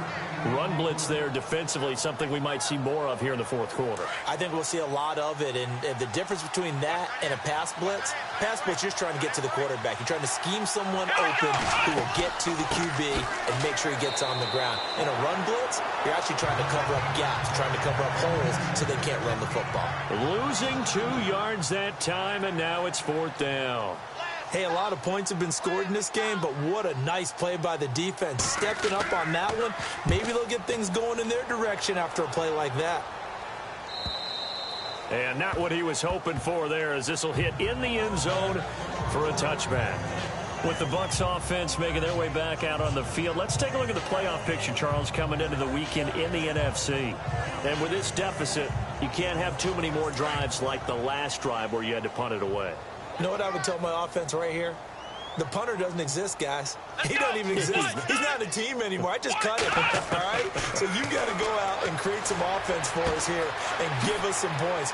Run blitz there defensively, something we might see more of here in the 4th quarter. I think we'll see a lot of it, and the difference between that and a pass blitz, you're just trying to get to the quarterback. You're trying to scheme someone open who will get to the QB and make sure he gets on the ground. In a run blitz, you're actually trying to cover up gaps, trying to cover up holes so they can't run the football. Losing 2 yards that time, and now it's 4th down. Hey, a lot of points have been scored in this game, but what a nice play by the defense. Stepping up on that one, maybe they'll get things going in their direction after a play like that. And not what he was hoping for there, as this will hit in the end zone for a touchback. With the Bucs offense making their way back out on the field, let's take a look at the playoff picture, Charles, coming into the weekend in the NFC. And with this deficit, you can't have too many more drives like the last drive where you had to punt it away. You know what I would tell my offense right here? The punter doesn't exist, guys. He doesn't even exist. He's not a team anymore. I just cut him, all right? So you got to go out and create some offense for us here and give us some points.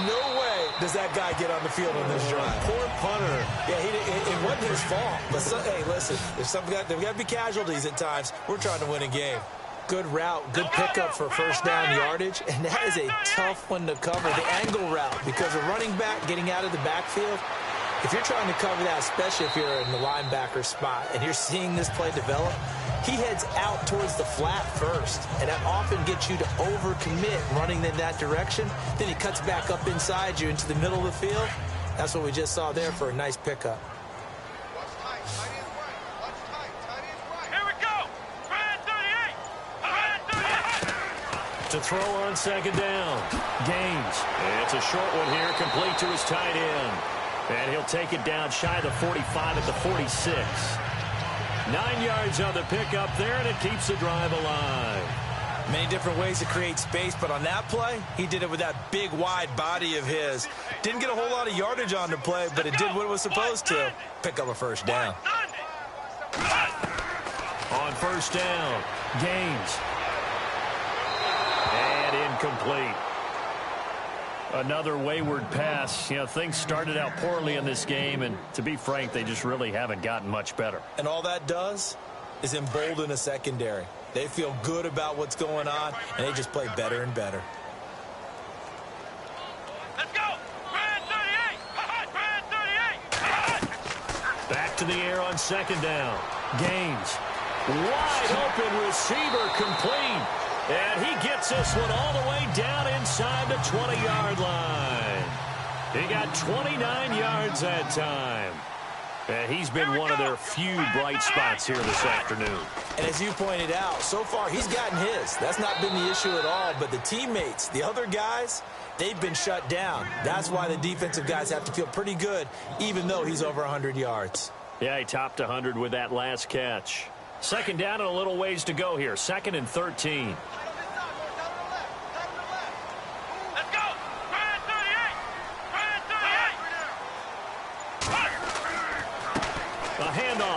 No way does that guy get on the field on this drive. Poor punter. Yeah, it wasn't his fault. But, hey, listen, there's got to be casualties at times. We're trying to win a game. Good route, good pickup for first down yardage, and that is a tough one to cover, the angle route, because a running back getting out of the backfield, if you're trying to cover that, especially if you're in the linebacker spot and you're seeing this play develop, he heads out towards the flat first, and that often gets you to overcommit running in that direction. Then he cuts back up inside you into the middle of the field. That's what we just saw there for a nice pickup. To throw on second down. Gaines. It's a short one here, complete to his tight end. And he'll take it down shy of the 45 at the 46. 9 yards on the pickup there, and it keeps the drive alive. Many different ways to create space, but on that play, he did it with that big, wide body of his. Didn't get a whole lot of yardage on the play, but it did what it was supposed to. Pick up a first down. On first down, Gaines. Incomplete. Another wayward pass. You know, things started out poorly in this game, and to be frank, they just really haven't gotten much better. And all that does is embolden a secondary. They feel good about what's going on, and they just play better and better. Let's go! Brand 38! Brand 38! Back to the air on second down. Gaines. Wide open receiver, complete. And he gets this one all the way down inside the 20-yard line. He got 29 yards that time. And he's been one of their few bright spots here this afternoon. And as you pointed out, so far he's gotten his. That's not been the issue at all. But the teammates, the other guys, they've been shut down. That's why the defensive guys have to feel pretty good, even though he's over 100 yards. Yeah, he topped 100 with that last catch. Second down and a little ways to go here. 2nd and 13.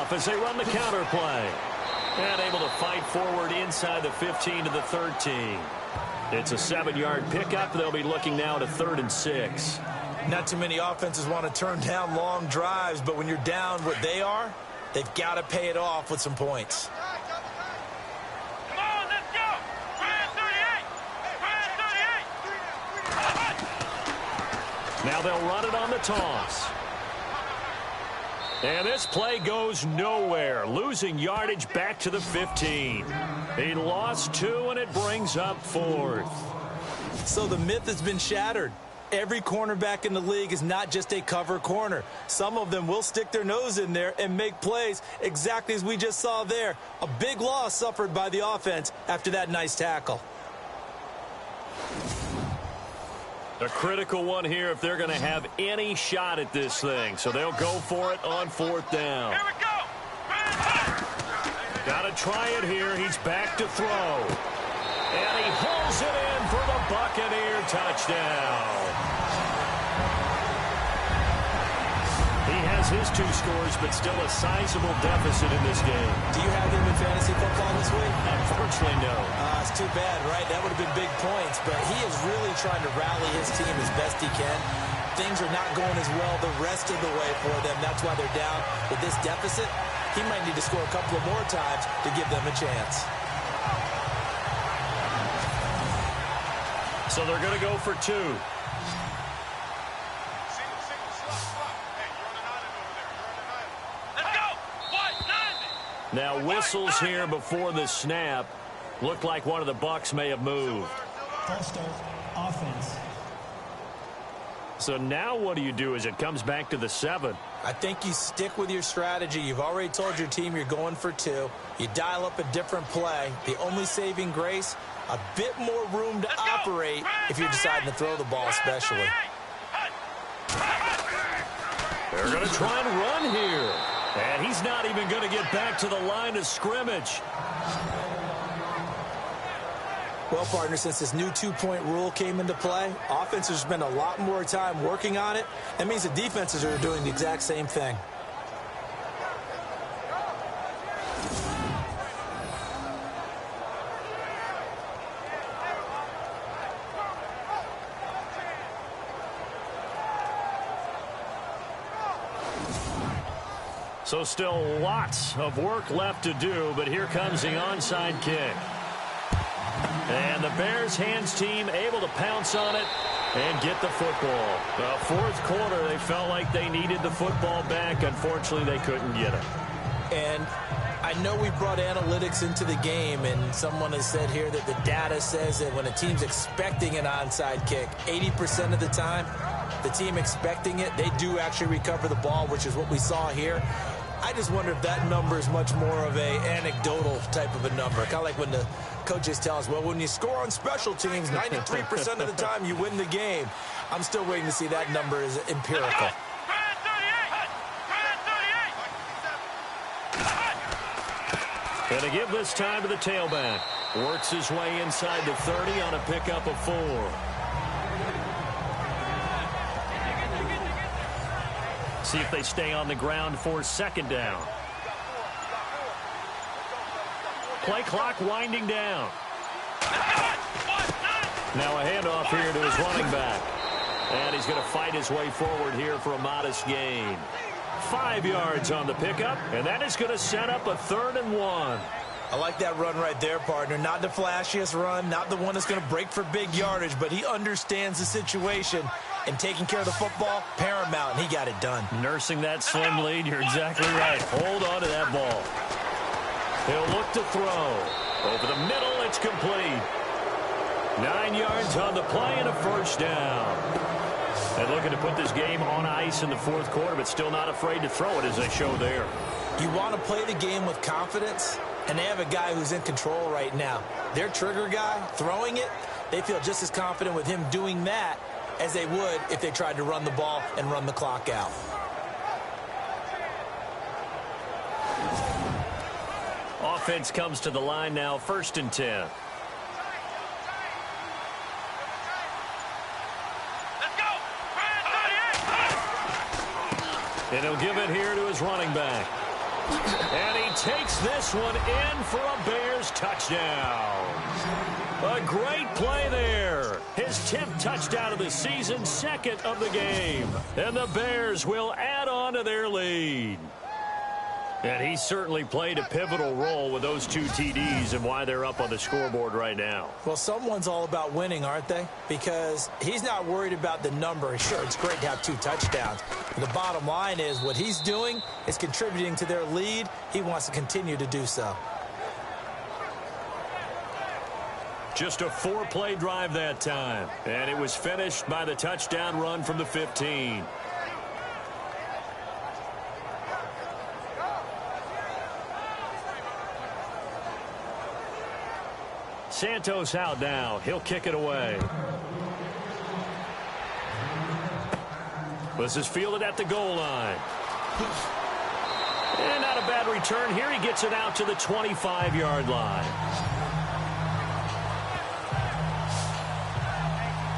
As they run the counter play. And able to fight forward inside the 15 to the 13. It's a 7-yard pickup. They'll be looking now to 3rd and 6. Not too many offenses want to turn down long drives, but when you're down what they are, they've got to pay it off with some points. Come on, let's go! Brand 38! Brand 38! Now they'll run it on the toss. And this play goes nowhere, losing yardage back to the 15. He lost 2, and it brings up 4th. So the myth has been shattered. Every cornerback in the league is not just a cover corner. Some of them will stick their nose in there and make plays exactly as we just saw there. A big loss suffered by the offense after that nice tackle. A critical one here if they're going to have any shot at this thing. So they'll go for it on 4th down. Here we go! Got to try it here. He's back to throw. And he hauls it in for the Buccaneer touchdown. He has his 2 scores, but still a sizable deficit in this game. Do you have him in fantasy football this week? Unfortunately, no. It's too bad, right? That would have been big points, but he is really trying to rally his team as best he can. Things are not going as well the rest of the way for them. That's why they're down with this deficit. He might need to score a couple of more times to give them a chance. So they're going to go for 2. Now whistles here before the snap. Looked like one of the Bucs may have moved. False start, offense. So now what do you do as it comes back to the 7? I think you stick with your strategy. You've already told your team you're going for 2. You dial up a different play. The only saving grace, a bit more room to operate if you're deciding to throw the ball especially. They're going to try and run here. And he's not even going to get back to the line of scrimmage. Well, partner, since this new 2-point rule came into play, offenses spend a lot more time working on it. That means the defenses are doing the exact same thing. So still lots of work left to do, but here comes the onside kick. And the Bears hands team able to pounce on it and get the football. The fourth quarter, they felt like they needed the football back. Unfortunately, they couldn't get it. And I know we brought analytics into the game, and someone has said here that the data says that when a team's expecting an onside kick, 80% of the time, the team expecting it, they do actually recover the ball, which is what we saw here. I just wonder if that number is much more of a anecdotal type of a number. Kind of like when the coaches tell us, well, when you score on special teams, 93% of the time you win the game. I'm still waiting to see that number is empirical. And to give this time to the tailback. Works his way inside the 30 on a pickup of 4. See if they stay on the ground for second down. Play clock winding down. Now a handoff here to his running back. And he's going to fight his way forward here for a modest gain. 5 yards on the pickup, and that is going to set up a 3rd and 1. I like that run right there, partner. Not the flashiest run, not the one that's going to break for big yardage, but he understands the situation, and taking care of the football, paramount, and he got it done. Nursing that slim lead, you're exactly right. Hold on to that ball. He'll look to throw. Over the middle, it's complete. 9 yards on the play and a first down. And looking to put this game on ice in the fourth quarter, but still not afraid to throw it as they show there. You want to play the game with confidence, and they have a guy who's in control right now. Their trigger guy, throwing it, they feel just as confident with him doing that as they would if they tried to run the ball and run the clock out. Offense comes to the line now, 1st and 10. And he'll give it here to his running back. And he takes this one in for a Bears touchdown. A great play there. His 10th touchdown of the season, 2nd of the game. And the Bears will add on to their lead. And he certainly played a pivotal role with those 2 TDs and why they're up on the scoreboard right now. Well, someone's all about winning, aren't they? Because he's not worried about the number. Sure, it's great to have 2 touchdowns. But the bottom line is what he's doing is contributing to their lead. He wants to continue to do so. Just a 4-play drive that time. And it was finished by the touchdown run from the 15. Santos out now. He'll kick it away. This is fielded at the goal line. And not a bad return here. He gets it out to the 25-yard line.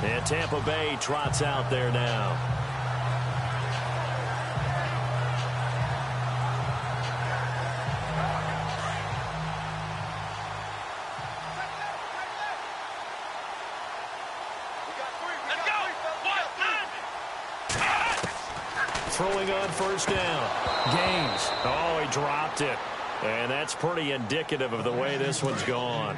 And Tampa Bay trots out there now. Throwing on first down. Gaines. Oh, he dropped it. And that's pretty indicative of the way this one's gone.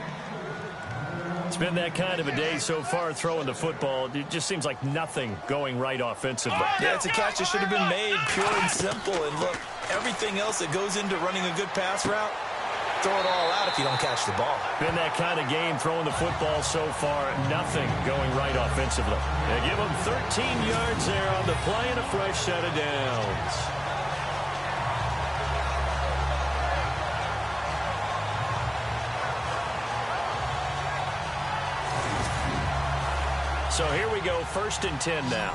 It's been that kind of a day so far throwing the football. It just seems like nothing going right offensively. Yeah, it's a catch that should have been made, pure and simple. And look, everything else that goes into running a good pass route, throw it all out if you don't catch the ball. Been that kind of game throwing the football so far. Nothing going right offensively. They give him 13 yards there on the play and a fresh set of downs. So here we go, 1st and 10 now.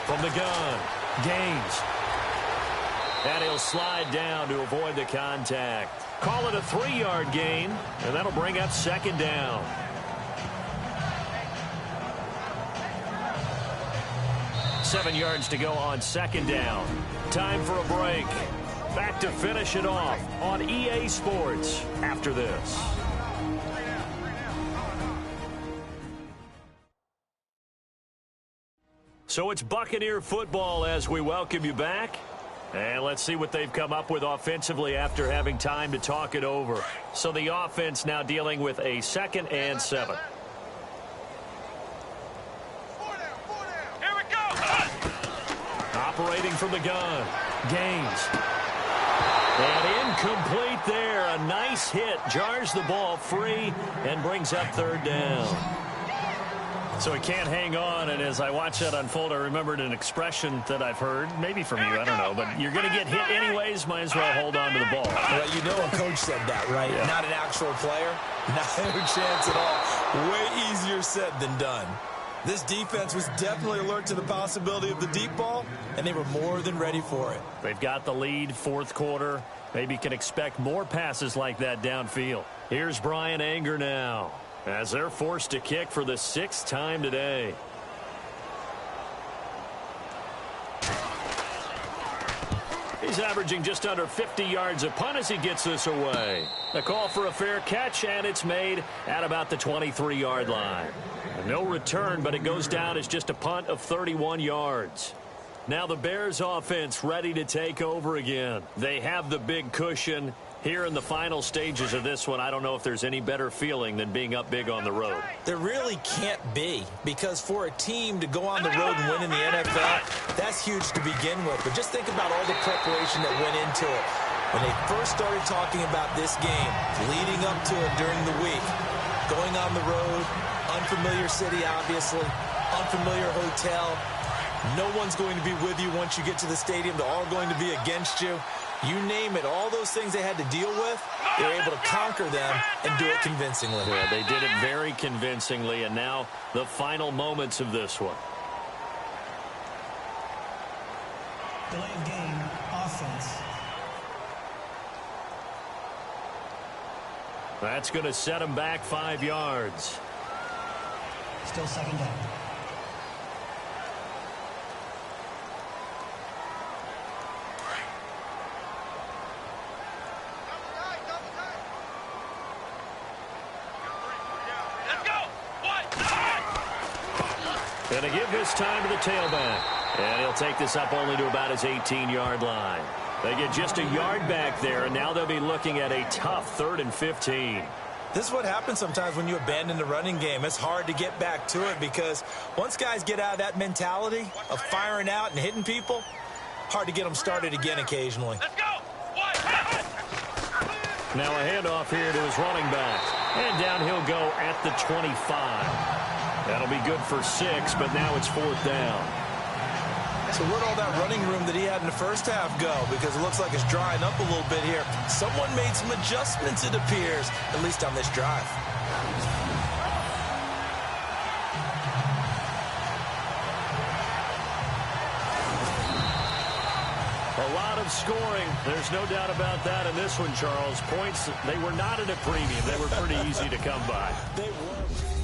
From the gun, Gaines. And he'll slide down to avoid the contact. Call it a 3-yard gain, and that'll bring up 2nd down. Seven yards to go on 2nd down. Time for a break. Back to finish it off on EA Sports after this. So it's Buccaneer football as we welcome you back. And let's see what they've come up with offensively after having time to talk it over. So the offense now dealing with a 2nd and 7. Here we go. Operating from the gun. Gaines. And incomplete there. A nice hit. Jars the ball free and brings up 3rd down. So he can't hang on, and as I watch that unfold, I remembered an expression that I've heard, maybe from you, I don't know, but you're going to get hit anyways, might as well hold on to the ball. Well, you know a coach said that, right? Yeah. Not an actual player. No chance at all. Way easier said than done. This defense was definitely alert to the possibility of the deep ball, and they were more than ready for it. They've got the lead, 4th quarter. Maybe can expect more passes like that downfield. Here's Brian Anger now, as they're forced to kick for the 6th time today. He's averaging just under 50 yards a punt as he gets this away. A call for a fair catch, and it's made at about the 23-yard line. No return, but it goes down as just a punt of 31 yards. Now the Bears offense ready to take over again. They have the big cushion. Here in the final stages of this one, I don't know if there's any better feeling than being up big on the road. There really can't be, because for a team to go on the road and win in the NFL, that's huge to begin with. But just think about all the preparation that went into it. When they first started talking about this game, leading up to it during the week, going on the road, unfamiliar city, obviously, unfamiliar hotel. No one's going to be with you once you get to the stadium. They're all going to be against you. You name it, all those things they had to deal with, they were able to conquer them and do it convincingly. Yeah, they did it very convincingly, and now the final moments of this one. Delay of game, offense. That's going to set them back 5 yards. Still 2nd down. Going to give his time to the tailback. And he'll take this up only to about his 18-yard line. They get just a yard back there, and now they'll be looking at a tough 3rd and 15. This is what happens sometimes when you abandon the running game. It's hard to get back to it because once guys get out of that mentality of firing out and hitting people, hard to get them started again occasionally. Let's go. Now a handoff here to his running back. And down he'll go at the 25. That'll be good for 6, but now it's 4th down. So where'd all that running room that he had in the first half go? Because it looks like it's drying up a little bit here. Someone made some adjustments, it appears, at least on this drive. A lot of scoring. There's no doubt about that in this one, Charles. Points, they were not at a premium. They were pretty easy to come by. They were.